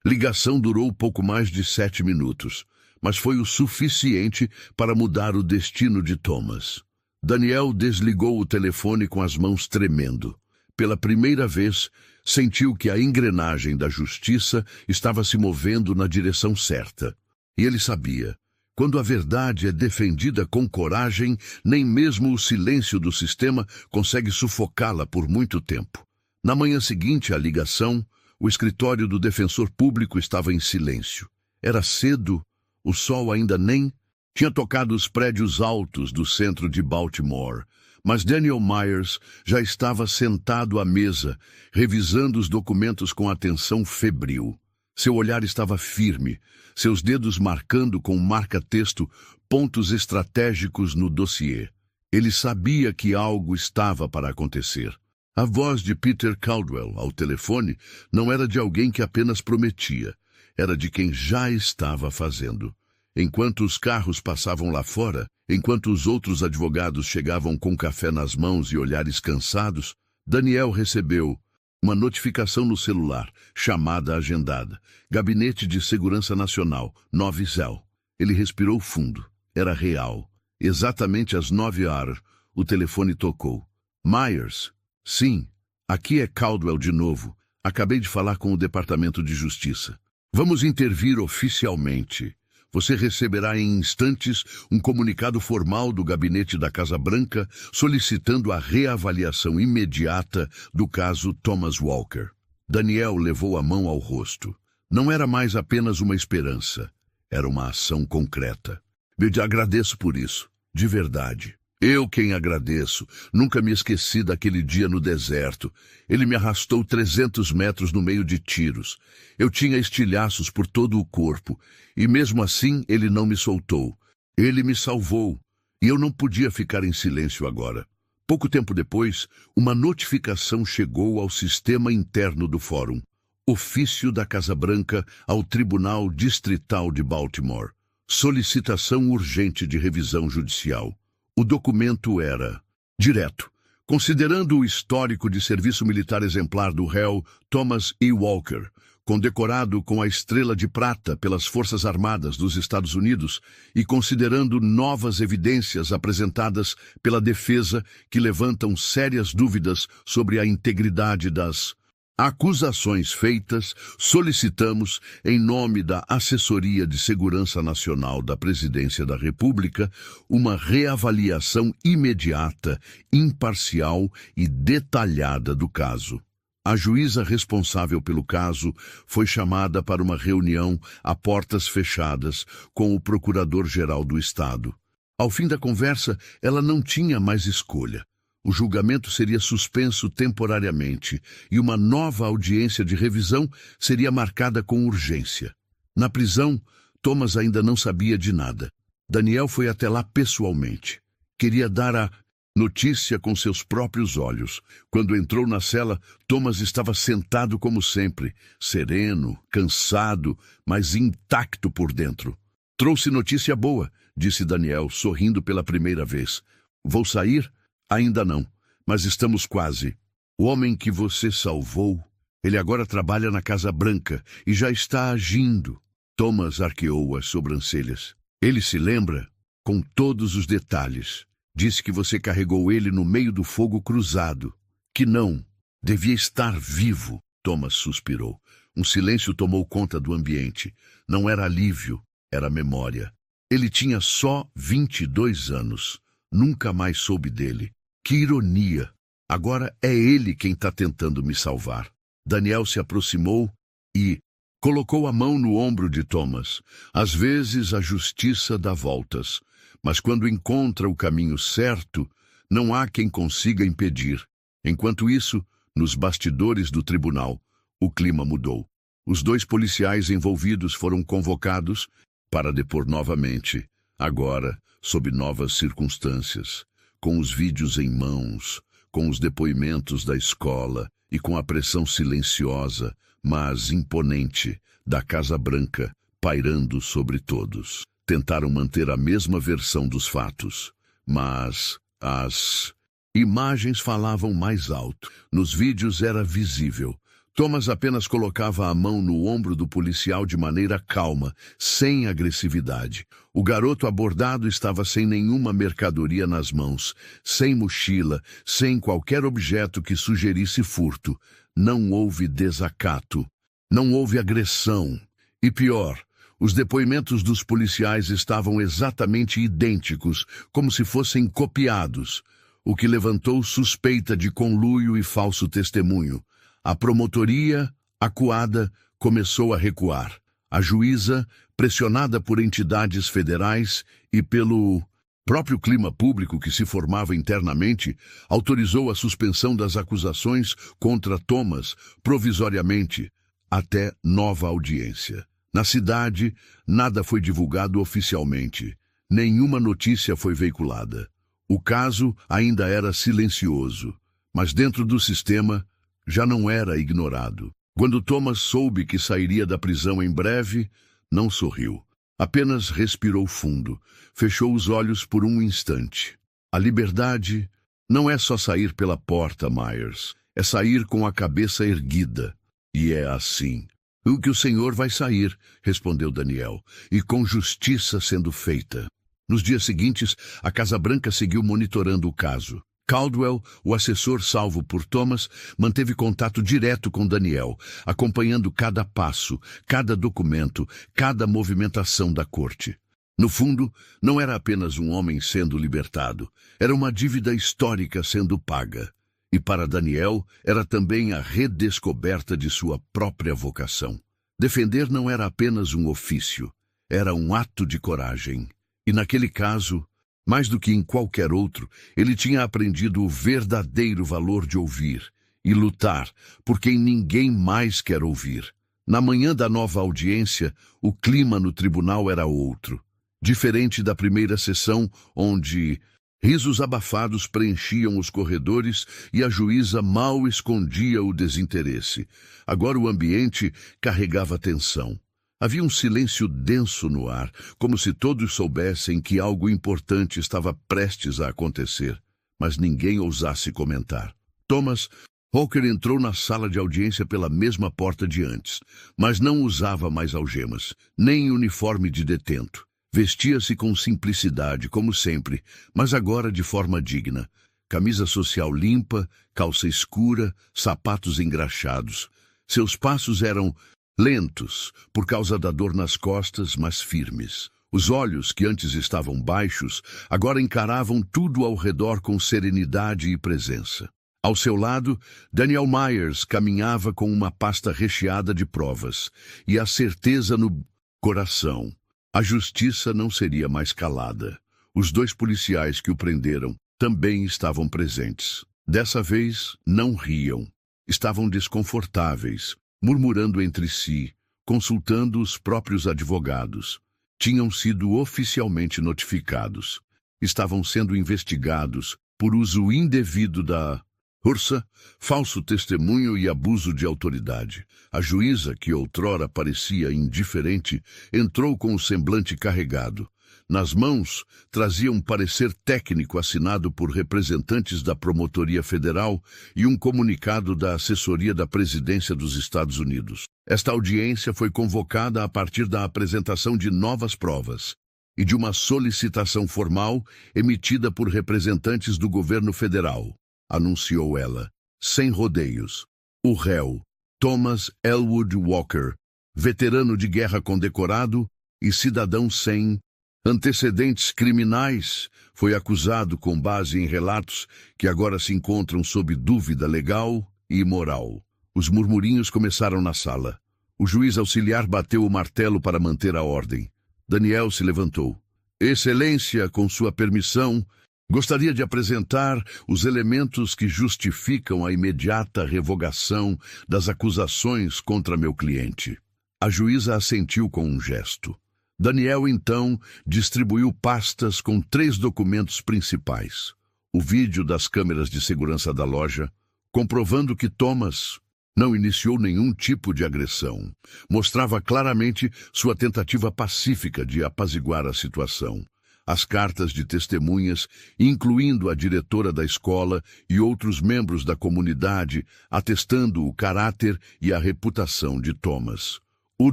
Ligação durou pouco mais de 7 minutos, mas foi o suficiente para mudar o destino de Thomas. Daniel desligou o telefone com as mãos tremendo. Pela primeira vez, sentiu que a engrenagem da justiça estava se movendo na direção certa. E ele sabia, quando a verdade é defendida com coragem, nem mesmo o silêncio do sistema consegue sufocá-la por muito tempo. Na manhã seguinte à ligação, o escritório do defensor público estava em silêncio. Era cedo, o sol ainda nem tinha tocado os prédios altos do centro de Baltimore, mas Daniel Myers já estava sentado à mesa, revisando os documentos com atenção febril. Seu olhar estava firme, seus dedos marcando com marca-texto pontos estratégicos no dossiê. Ele sabia que algo estava para acontecer. A voz de Peter Caldwell ao telefone não era de alguém que apenas prometia, era de quem já estava fazendo. Enquanto os carros passavam lá fora, enquanto os outros advogados chegavam com café nas mãos e olhares cansados, Daniel recebeu uma notificação no celular, chamada agendada. Gabinete de Segurança Nacional, 9-0. Ele respirou fundo. Era real. Exatamente às 9 horas, o telefone tocou. Myers? Sim, aqui é Caldwell de novo. Acabei de falar com o Departamento de Justiça. Vamos intervir oficialmente. Você receberá em instantes um comunicado formal do gabinete da Casa Branca solicitando a reavaliação imediata do caso Thomas Walker. Daniel levou a mão ao rosto. Não era mais apenas uma esperança, era uma ação concreta. Eu te agradeço por isso, de verdade. Eu quem agradeço. Nunca me esqueci daquele dia no deserto. Ele me arrastou 300 metros no meio de tiros. Eu tinha estilhaços por todo o corpo, e mesmo assim ele não me soltou. Ele me salvou, e eu não podia ficar em silêncio agora. Pouco tempo depois, uma notificação chegou ao sistema interno do fórum. Ofício da Casa Branca ao Tribunal Distrital de Baltimore. Solicitação urgente de revisão judicial. O documento era direto. Considerando o histórico de serviço militar exemplar do réu Thomas E. Walker, condecorado com a Estrela de Prata pelas Forças Armadas dos Estados Unidos, e considerando novas evidências apresentadas pela defesa que levantam sérias dúvidas sobre a integridade das acusações feitas, solicitamos, em nome da Assessoria de Segurança Nacional da Presidência da República, uma reavaliação imediata, imparcial e detalhada do caso. A juíza responsável pelo caso foi chamada para uma reunião a portas fechadas com o Procurador-Geral do Estado. Ao fim da conversa, ela não tinha mais escolha. O julgamento seria suspenso temporariamente e uma nova audiência de revisão seria marcada com urgência. Na prisão, Thomas ainda não sabia de nada. Daniel foi até lá pessoalmente. Queria dar a notícia com seus próprios olhos. Quando entrou na cela, Thomas estava sentado como sempre, sereno, cansado, mas intacto por dentro. "Trouxe notícia boa", disse Daniel, sorrindo pela primeira vez. "Vou sair? Ainda não, mas estamos quase. O homem que você salvou, ele agora trabalha na Casa Branca e já está agindo." Thomas arqueou as sobrancelhas. "Ele se lembra? Com todos os detalhes. Disse que você carregou ele no meio do fogo cruzado. Que não. Devia estar vivo." Thomas suspirou. Um silêncio tomou conta do ambiente. Não era alívio, era memória. Ele tinha só 22 anos. Nunca mais soube dele. Que ironia! Agora é ele quem está tentando me salvar. Daniel se aproximou e colocou a mão no ombro de Thomas. Às vezes a justiça dá voltas, mas quando encontra o caminho certo, não há quem consiga impedir. Enquanto isso, nos bastidores do tribunal, o clima mudou. Os 2 policiais envolvidos foram convocados para depor novamente, agora sob novas circunstâncias, com os vídeos em mãos, com os depoimentos da escola e com a pressão silenciosa, mas imponente, da Casa Branca pairando sobre todos. Tentaram manter a mesma versão dos fatos, mas as imagens falavam mais alto. Nos vídeos era visível. Thomas apenas colocava a mão no ombro do policial de maneira calma, sem agressividade. O garoto abordado estava sem nenhuma mercadoria nas mãos, sem mochila, sem qualquer objeto que sugerisse furto. Não houve desacato, não houve agressão. E pior, os depoimentos dos policiais estavam exatamente idênticos, como se fossem copiados, o que levantou suspeita de conluio e falso testemunho. A promotoria, acuada, começou a recuar. A juíza, pressionada por entidades federais e pelo próprio clima público que se formava internamente, autorizou a suspensão das acusações contra Thomas provisoriamente, até nova audiência. Na cidade, nada foi divulgado oficialmente. Nenhuma notícia foi veiculada. O caso ainda era silencioso, mas dentro do sistema já não era ignorado. Quando Thomas soube que sairia da prisão em breve, não sorriu. Apenas respirou fundo, fechou os olhos por um instante. A liberdade não é só sair pela porta, Myers. É sair com a cabeça erguida. E é assim. "O que o senhor vai sair", respondeu Daniel, "e com justiça sendo feita." Nos dias seguintes, a Casa Branca seguiu monitorando o caso. Caldwell, o assessor salvo por Thomas, manteve contato direto com Daniel, acompanhando cada passo, cada documento, cada movimentação da corte. No fundo, não era apenas um homem sendo libertado, era uma dívida histórica sendo paga. E para Daniel, era também a redescoberta de sua própria vocação. Defender não era apenas um ofício, era um ato de coragem. E naquele caso, mais do que em qualquer outro, ele tinha aprendido o verdadeiro valor de ouvir e lutar por quem ninguém mais quer ouvir. Na manhã da nova audiência, o clima no tribunal era outro. Diferente da primeira sessão, onde risos abafados preenchiam os corredores e a juíza mal escondia o desinteresse. Agora o ambiente carregava tensão. Havia um silêncio denso no ar, como se todos soubessem que algo importante estava prestes a acontecer, mas ninguém ousasse comentar. Thomas Hawker entrou na sala de audiência pela mesma porta de antes, mas não usava mais algemas, nem uniforme de detento. Vestia-se com simplicidade, como sempre, mas agora de forma digna. Camisa social limpa, calça escura, sapatos engraxados. Seus passos eram lentos, por causa da dor nas costas, mas firmes. Os olhos, que antes estavam baixos, agora encaravam tudo ao redor com serenidade e presença. Ao seu lado, Daniel Myers caminhava com uma pasta recheada de provas e a certeza no coração. A justiça não seria mais calada. Os 2 policiais que o prenderam também estavam presentes. Dessa vez, não riam. Estavam desconfortáveis, murmurando entre si, consultando os próprios advogados. Tinham sido oficialmente notificados. Estavam sendo investigados por uso indevido da força, falso testemunho e abuso de autoridade. A juíza, que outrora parecia indiferente, entrou com o semblante carregado. Nas mãos, trazia um parecer técnico assinado por representantes da Promotoria Federal e um comunicado da Assessoria da Presidência dos Estados Unidos. Esta audiência foi convocada a partir da apresentação de novas provas e de uma solicitação formal emitida por representantes do governo federal, anunciou ela, sem rodeios. O réu, Thomas Elwood Walker, veterano de guerra condecorado e cidadão sem antecedentes criminais, foi acusado com base em relatos que agora se encontram sob dúvida legal e moral. Os murmurinhos começaram na sala. O juiz auxiliar bateu o martelo para manter a ordem. Daniel se levantou. Excelência, com sua permissão, gostaria de apresentar os elementos que justificam a imediata revogação das acusações contra meu cliente. A juíza assentiu com um gesto. Daniel, então, distribuiu pastas com 3 documentos principais. O vídeo das câmeras de segurança da loja, comprovando que Thomas não iniciou nenhum tipo de agressão. Mostrava claramente sua tentativa pacífica de apaziguar a situação. As cartas de testemunhas, incluindo a diretora da escola e outros membros da comunidade, atestando o caráter e a reputação de Thomas. O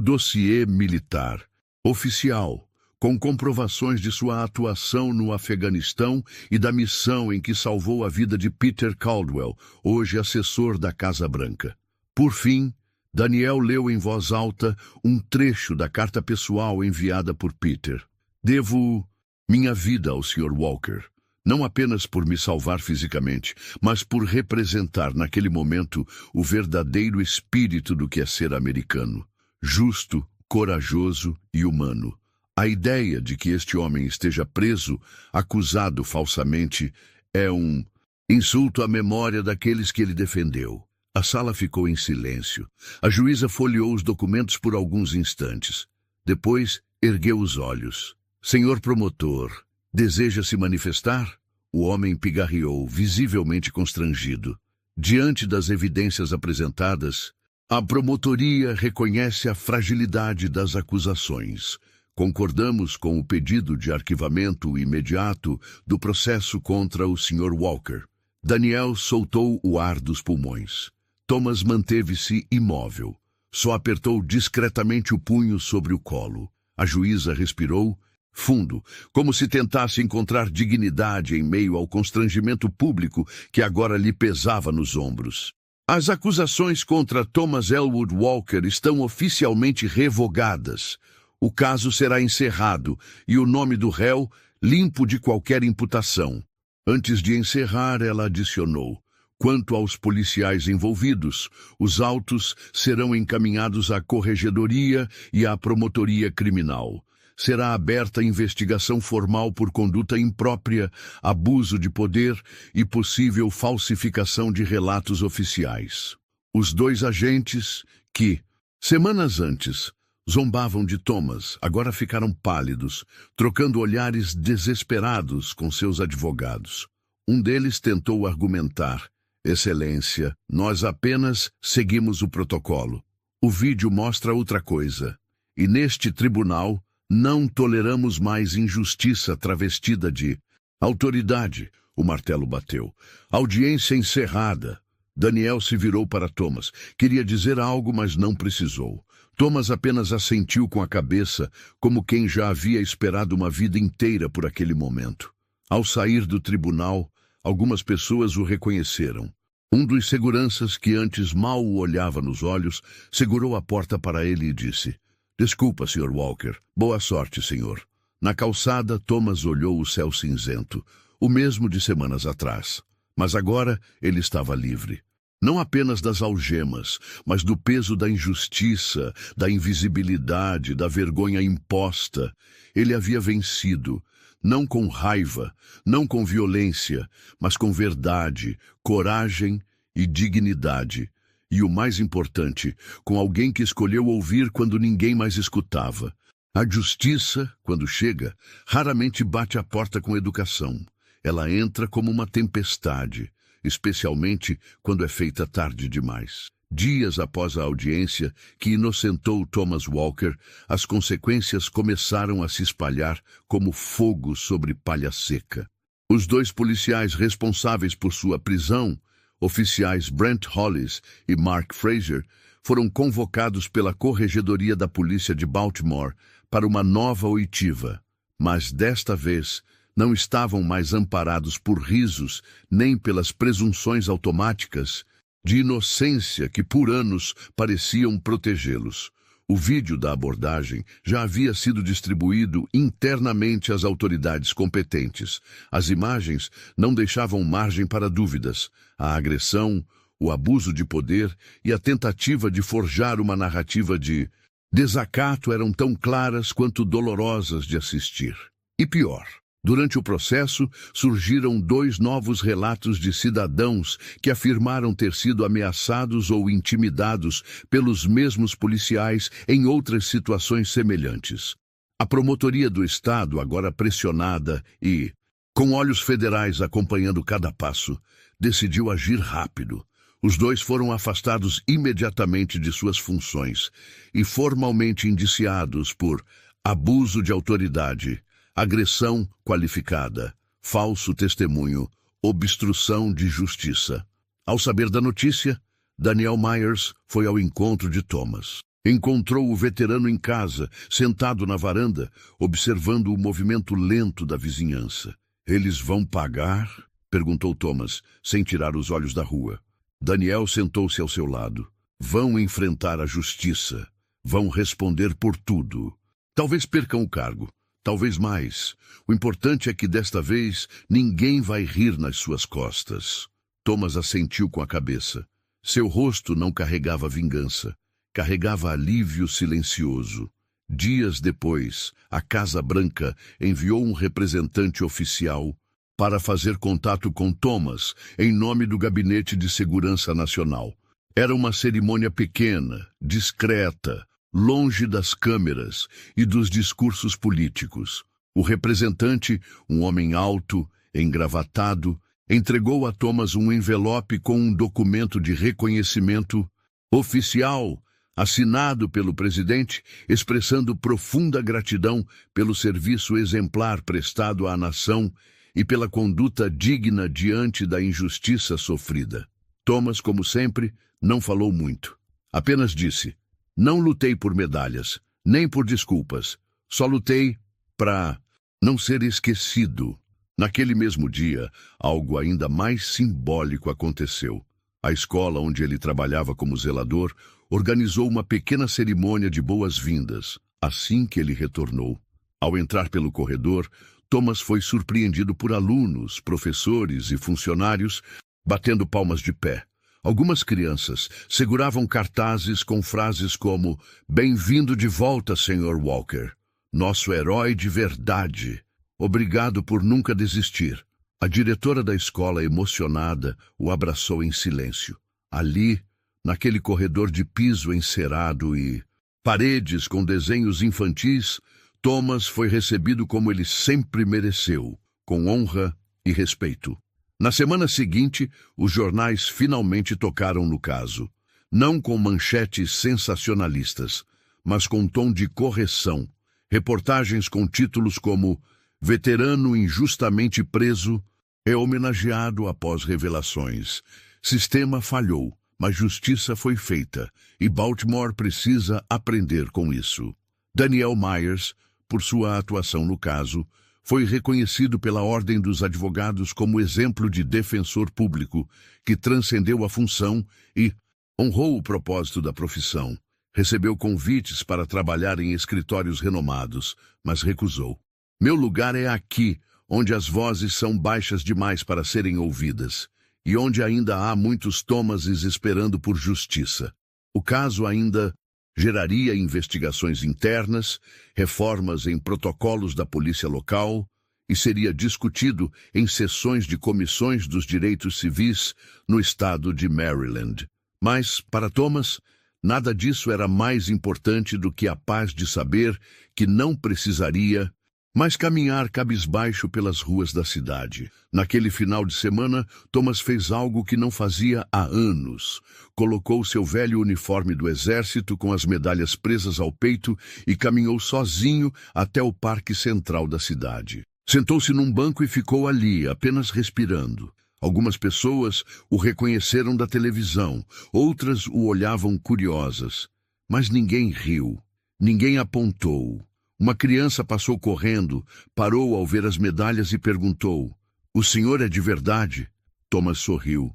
dossiê militar oficial, com comprovações de sua atuação no Afeganistão e da missão em que salvou a vida de Peter Caldwell, hoje assessor da Casa Branca. Por fim, Daniel leu em voz alta um trecho da carta pessoal enviada por Peter. Devo minha vida ao Sr. Walker, não apenas por me salvar fisicamente, mas por representar naquele momento o verdadeiro espírito do que é ser americano. Justo, corajoso e humano. A ideia de que este homem esteja preso, acusado falsamente, é um insulto à memória daqueles que ele defendeu. A sala ficou em silêncio. A juíza folheou os documentos por alguns instantes. Depois, ergueu os olhos. Senhor promotor, deseja se manifestar? O homem pigarreou, visivelmente constrangido. Diante das evidências apresentadas, a promotoria reconhece a fragilidade das acusações. Concordamos com o pedido de arquivamento imediato do processo contra o Sr. Walker. Daniel soltou o ar dos pulmões. Thomas manteve-se imóvel. Só apertou discretamente o punho sobre o colo. A juíza respirou fundo, como se tentasse encontrar dignidade em meio ao constrangimento público que agora lhe pesava nos ombros. As acusações contra Thomas Elwood Walker estão oficialmente revogadas. O caso será encerrado e o nome do réu limpo de qualquer imputação. Antes de encerrar, ela adicionou: quanto aos policiais envolvidos, os autos serão encaminhados à Corregedoria e à Promotoria Criminal. Será aberta investigação formal por conduta imprópria, abuso de poder e possível falsificação de relatos oficiais. Os 2 agentes que, semanas antes, zombavam de Thomas, agora ficaram pálidos, trocando olhares desesperados com seus advogados. Um deles tentou argumentar: Excelência, nós apenas seguimos o protocolo. O vídeo mostra outra coisa. E neste tribunal, não toleramos mais injustiça travestida de autoridade. O martelo bateu. Audiência encerrada. Daniel se virou para Thomas. Queria dizer algo, mas não precisou. Thomas apenas assentiu com a cabeça, como quem já havia esperado uma vida inteira por aquele momento. Ao sair do tribunal, algumas pessoas o reconheceram. Um dos seguranças, que antes mal o olhava nos olhos, segurou a porta para ele e disse: Desculpa, Sr. Walker. Boa sorte, senhor. Na calçada, Thomas olhou o céu cinzento, o mesmo de semanas atrás. Mas agora ele estava livre. Não apenas das algemas, mas do peso da injustiça, da invisibilidade, da vergonha imposta. Ele havia vencido. Não com raiva, não com violência, mas com verdade, coragem e dignidade. E o mais importante, com alguém que escolheu ouvir quando ninguém mais escutava. A justiça, quando chega, raramente bate a porta com educação. Ela entra como uma tempestade, especialmente quando é feita tarde demais. Dias após a audiência que inocentou Thomas Walker, as consequências começaram a se espalhar como fogo sobre palha seca. Os 2 policiais responsáveis por sua prisão, oficiais Brent Hollis e Mark Fraser, foram convocados pela Corregedoria da Polícia de Baltimore para uma nova oitiva, mas desta vez não estavam mais amparados por risos nem pelas presunções automáticas de inocência que por anos pareciam protegê-los. O vídeo da abordagem já havia sido distribuído internamente às autoridades competentes. As imagens não deixavam margem para dúvidas. A agressão, o abuso de poder e a tentativa de forjar uma narrativa de desacato eram tão claras quanto dolorosas de assistir. E pior, durante o processo, surgiram 2 novos relatos de cidadãos que afirmaram ter sido ameaçados ou intimidados pelos mesmos policiais em outras situações semelhantes. A Promotoria do Estado, agora pressionada e, com olhos federais acompanhando cada passo, decidiu agir rápido. Os 2 foram afastados imediatamente de suas funções e formalmente indiciados por abuso de autoridade, agressão qualificada, falso testemunho, obstrução de justiça. Ao saber da notícia, Daniel Myers foi ao encontro de Thomas. Encontrou o veterano em casa, sentado na varanda, observando o movimento lento da vizinhança. "Eles vão pagar?" perguntou Thomas, sem tirar os olhos da rua. Daniel sentou-se ao seu lado. "Vão enfrentar a justiça. Vão responder por tudo. Talvez percam o cargo. Talvez mais. O importante é que desta vez ninguém vai rir nas suas costas." Thomas assentiu com a cabeça. Seu rosto não carregava vingança. Carregava alívio silencioso. Dias depois, a Casa Branca enviou um representante oficial para fazer contato com Thomas em nome do Gabinete de Segurança Nacional. Era uma cerimônia pequena, discreta, longe das câmeras e dos discursos políticos. O representante, um homem alto, engravatado, entregou a Thomas um envelope com um documento de reconhecimento oficial, assinado pelo presidente, expressando profunda gratidão pelo serviço exemplar prestado à nação e pela conduta digna diante da injustiça sofrida. Thomas, como sempre, não falou muito. Apenas disse: "Não lutei por medalhas, nem por desculpas. Só lutei para não ser esquecido." Naquele mesmo dia, algo ainda mais simbólico aconteceu. A escola onde ele trabalhava como zelador organizou uma pequena cerimônia de boas-vindas. Assim que ele retornou, ao entrar pelo corredor, Thomas foi surpreendido por alunos, professores e funcionários batendo palmas de pé. Algumas crianças seguravam cartazes com frases como "Bem-vindo de volta, Sr. Walker. Nosso herói de verdade. Obrigado por nunca desistir." A diretora da escola, emocionada, o abraçou em silêncio. Ali, naquele corredor de piso encerado e paredes com desenhos infantis, Thomas foi recebido como ele sempre mereceu, com honra e respeito. Na semana seguinte, os jornais finalmente tocaram no caso. Não com manchetes sensacionalistas, mas com tom de correção. Reportagens com títulos como "Veterano injustamente preso é homenageado após revelações. Sistema falhou, mas justiça foi feita, e Baltimore precisa aprender com isso." Daniel Myers, por sua atuação no caso, foi reconhecido pela Ordem dos Advogados como exemplo de defensor público que transcendeu a função e honrou o propósito da profissão. Recebeu convites para trabalhar em escritórios renomados, mas recusou. "Meu lugar é aqui, onde as vozes são baixas demais para serem ouvidas, e onde ainda há muitos Thomases esperando por justiça." O caso ainda geraria investigações internas, reformas em protocolos da polícia local e seria discutido em sessões de comissões dos direitos civis no estado de Maryland. Mas, para Thomas, nada disso era mais importante do que a paz de saber que não precisaria mais caminhar cabisbaixo pelas ruas da cidade. Naquele final de semana, Thomas fez algo que não fazia há anos. Colocou seu velho uniforme do exército com as medalhas presas ao peito e caminhou sozinho até o parque central da cidade. Sentou-se num banco e ficou ali, apenas respirando. Algumas pessoas o reconheceram da televisão, outras o olhavam curiosas. Mas ninguém riu, ninguém apontou. Uma criança passou correndo, parou ao ver as medalhas e perguntou: "O senhor é de verdade?" Thomas sorriu.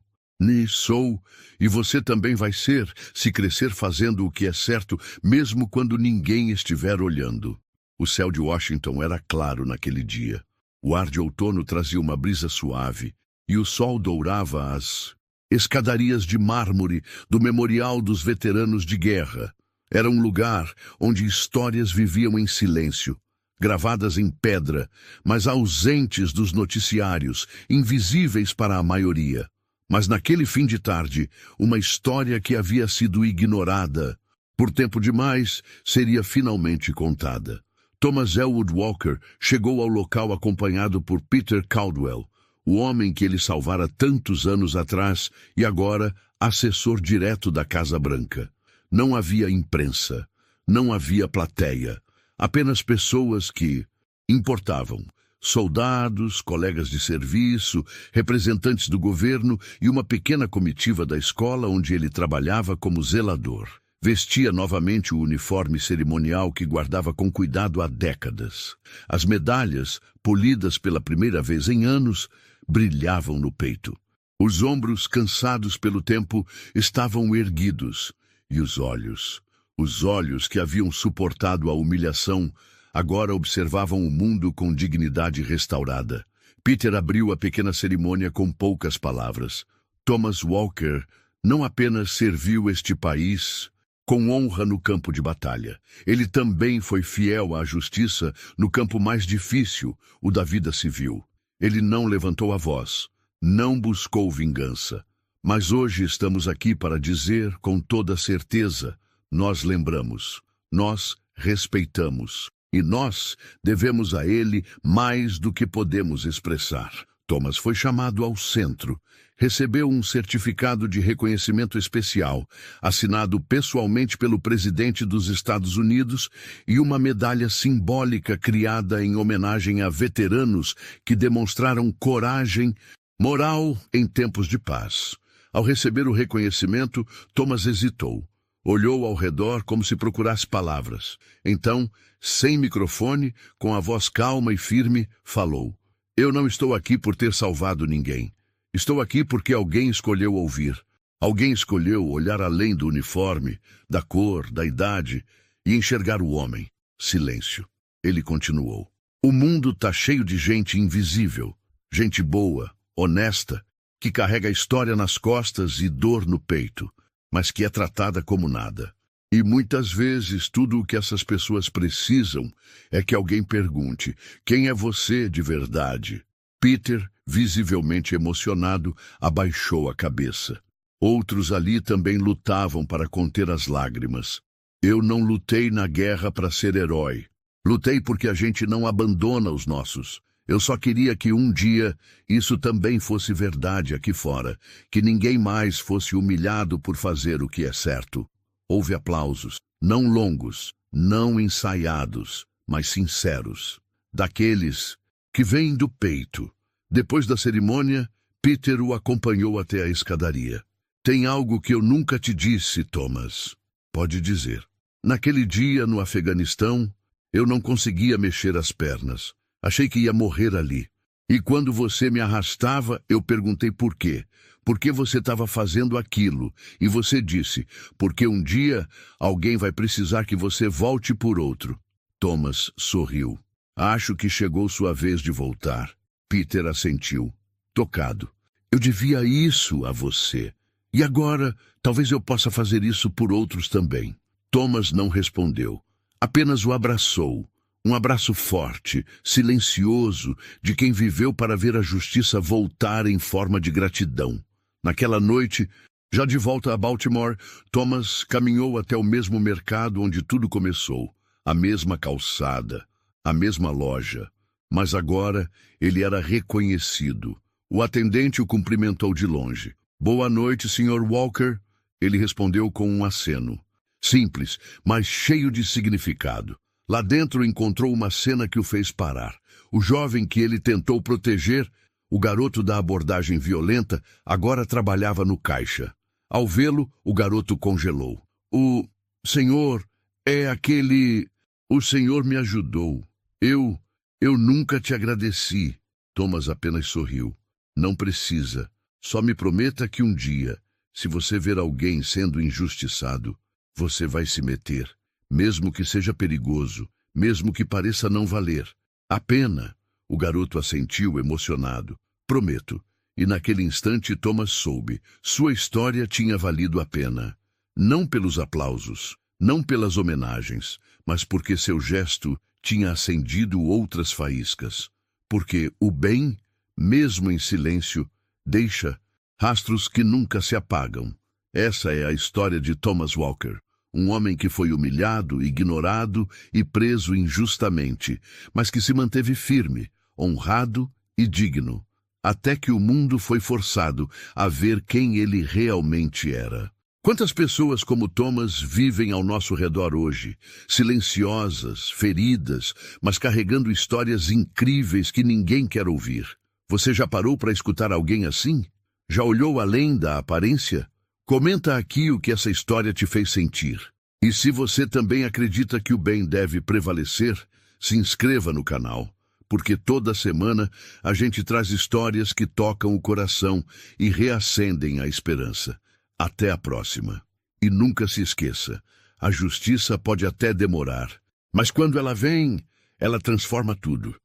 Sou, e você também vai ser, se crescer fazendo o que é certo, mesmo quando ninguém estiver olhando." O céu de Washington era claro naquele dia. O ar de outono trazia uma brisa suave, e o sol dourava as escadarias de mármore do Memorial dos Veteranos de Guerra. Era um lugar onde histórias viviam em silêncio, gravadas em pedra, mas ausentes dos noticiários, invisíveis para a maioria. Mas naquele fim de tarde, uma história que havia sido ignorada por tempo demais seria finalmente contada. Thomas Elwood Walker chegou ao local acompanhado por Peter Caldwell, o homem que ele salvara tantos anos atrás e agora assessor direto da Casa Branca. Não havia imprensa, não havia plateia, apenas pessoas que importavam. Soldados, colegas de serviço, representantes do governo e uma pequena comitiva da escola onde ele trabalhava como zelador. Vestia novamente o uniforme cerimonial que guardava com cuidado há décadas. As medalhas, polidas pela primeira vez em anos, brilhavam no peito. Os ombros, cansados pelo tempo, estavam erguidos. E os olhos que haviam suportado a humilhação, agora observavam o mundo com dignidade restaurada. Peter abriu a pequena cerimônia com poucas palavras. Thomas Walker não apenas serviu este país com honra no campo de batalha. Ele também foi fiel à justiça no campo mais difícil, o da vida civil. Ele não levantou a voz, não buscou vingança. Mas hoje estamos aqui para dizer com toda certeza: nós lembramos, nós respeitamos, e nós devemos a ele mais do que podemos expressar. Thomas foi chamado ao centro, recebeu um certificado de reconhecimento especial, assinado pessoalmente pelo presidente dos Estados Unidos, e uma medalha simbólica criada em homenagem a veteranos que demonstraram coragem, moral em tempos de paz. Ao receber o reconhecimento, Thomas hesitou. Olhou ao redor como se procurasse palavras. Então, sem microfone, com a voz calma e firme, falou: "Eu não estou aqui por ter salvado ninguém. Estou aqui porque alguém escolheu ouvir. Alguém escolheu olhar além do uniforme, da cor, da idade e enxergar o homem." Silêncio. Ele continuou: "O mundo está cheio de gente invisível, gente boa, honesta, que carrega a história nas costas e dor no peito, mas que é tratada como nada. E muitas vezes tudo o que essas pessoas precisam é que alguém pergunte: quem é você de verdade?" Peter, visivelmente emocionado, abaixou a cabeça. Outros ali também lutavam para conter as lágrimas. "Eu não lutei na guerra para ser herói. Lutei porque a gente não abandona os nossos. Eu só queria que um dia isso também fosse verdade aqui fora, que ninguém mais fosse humilhado por fazer o que é certo." Houve aplausos, não longos, não ensaiados, mas sinceros, daqueles que vêm do peito. Depois da cerimônia, Peter o acompanhou até a escadaria. "Tem algo que eu nunca te disse, Thomas." "Pode dizer." "Naquele dia, no Afeganistão, eu não conseguia mexer as pernas. Achei que ia morrer ali. E quando você me arrastava, eu perguntei por quê. Por que você estava fazendo aquilo? E você disse: porque um dia alguém vai precisar que você volte por outro." Thomas sorriu. "Acho que chegou sua vez de voltar." Peter assentiu, tocado. "Eu devia isso a você. E agora, talvez eu possa fazer isso por outros também." Thomas não respondeu. Apenas o abraçou. Um abraço forte, silencioso, de quem viveu para ver a justiça voltar em forma de gratidão. Naquela noite, já de volta a Baltimore, Thomas caminhou até o mesmo mercado onde tudo começou, a mesma calçada, a mesma loja. Mas agora ele era reconhecido. O atendente o cumprimentou de longe. "Boa noite, Sr. Walker." Ele respondeu com um aceno. Simples, mas cheio de significado. Lá dentro encontrou uma cena que o fez parar. O jovem que ele tentou proteger, o garoto da abordagem violenta, agora trabalhava no caixa. Ao vê-lo, o garoto congelou. "O senhor é aquele... O senhor me ajudou. Eu nunca te agradeci." Thomas apenas sorriu. "Não precisa. Só me prometa que um dia, se você ver alguém sendo injustiçado, você vai se meter. Mesmo que seja perigoso, mesmo que pareça não valer. A pena." O garoto assentiu, emocionado. "Prometo." E naquele instante Thomas soube. Sua história tinha valido a pena. Não pelos aplausos, não pelas homenagens, mas porque seu gesto tinha acendido outras faíscas. Porque o bem, mesmo em silêncio, deixa rastros que nunca se apagam. Essa é a história de Thomas Walker. Um homem que foi humilhado, ignorado e preso injustamente, mas que se manteve firme, honrado e digno, até que o mundo foi forçado a ver quem ele realmente era. Quantas pessoas como Thomas vivem ao nosso redor hoje, silenciosas, feridas, mas carregando histórias incríveis que ninguém quer ouvir? Você já parou para escutar alguém assim? Já olhou além da aparência? Comenta aqui o que essa história te fez sentir. E se você também acredita que o bem deve prevalecer, se inscreva no canal, porque toda semana a gente traz histórias que tocam o coração e reacendem a esperança. Até a próxima. E nunca se esqueça, a justiça pode até demorar, mas quando ela vem, ela transforma tudo.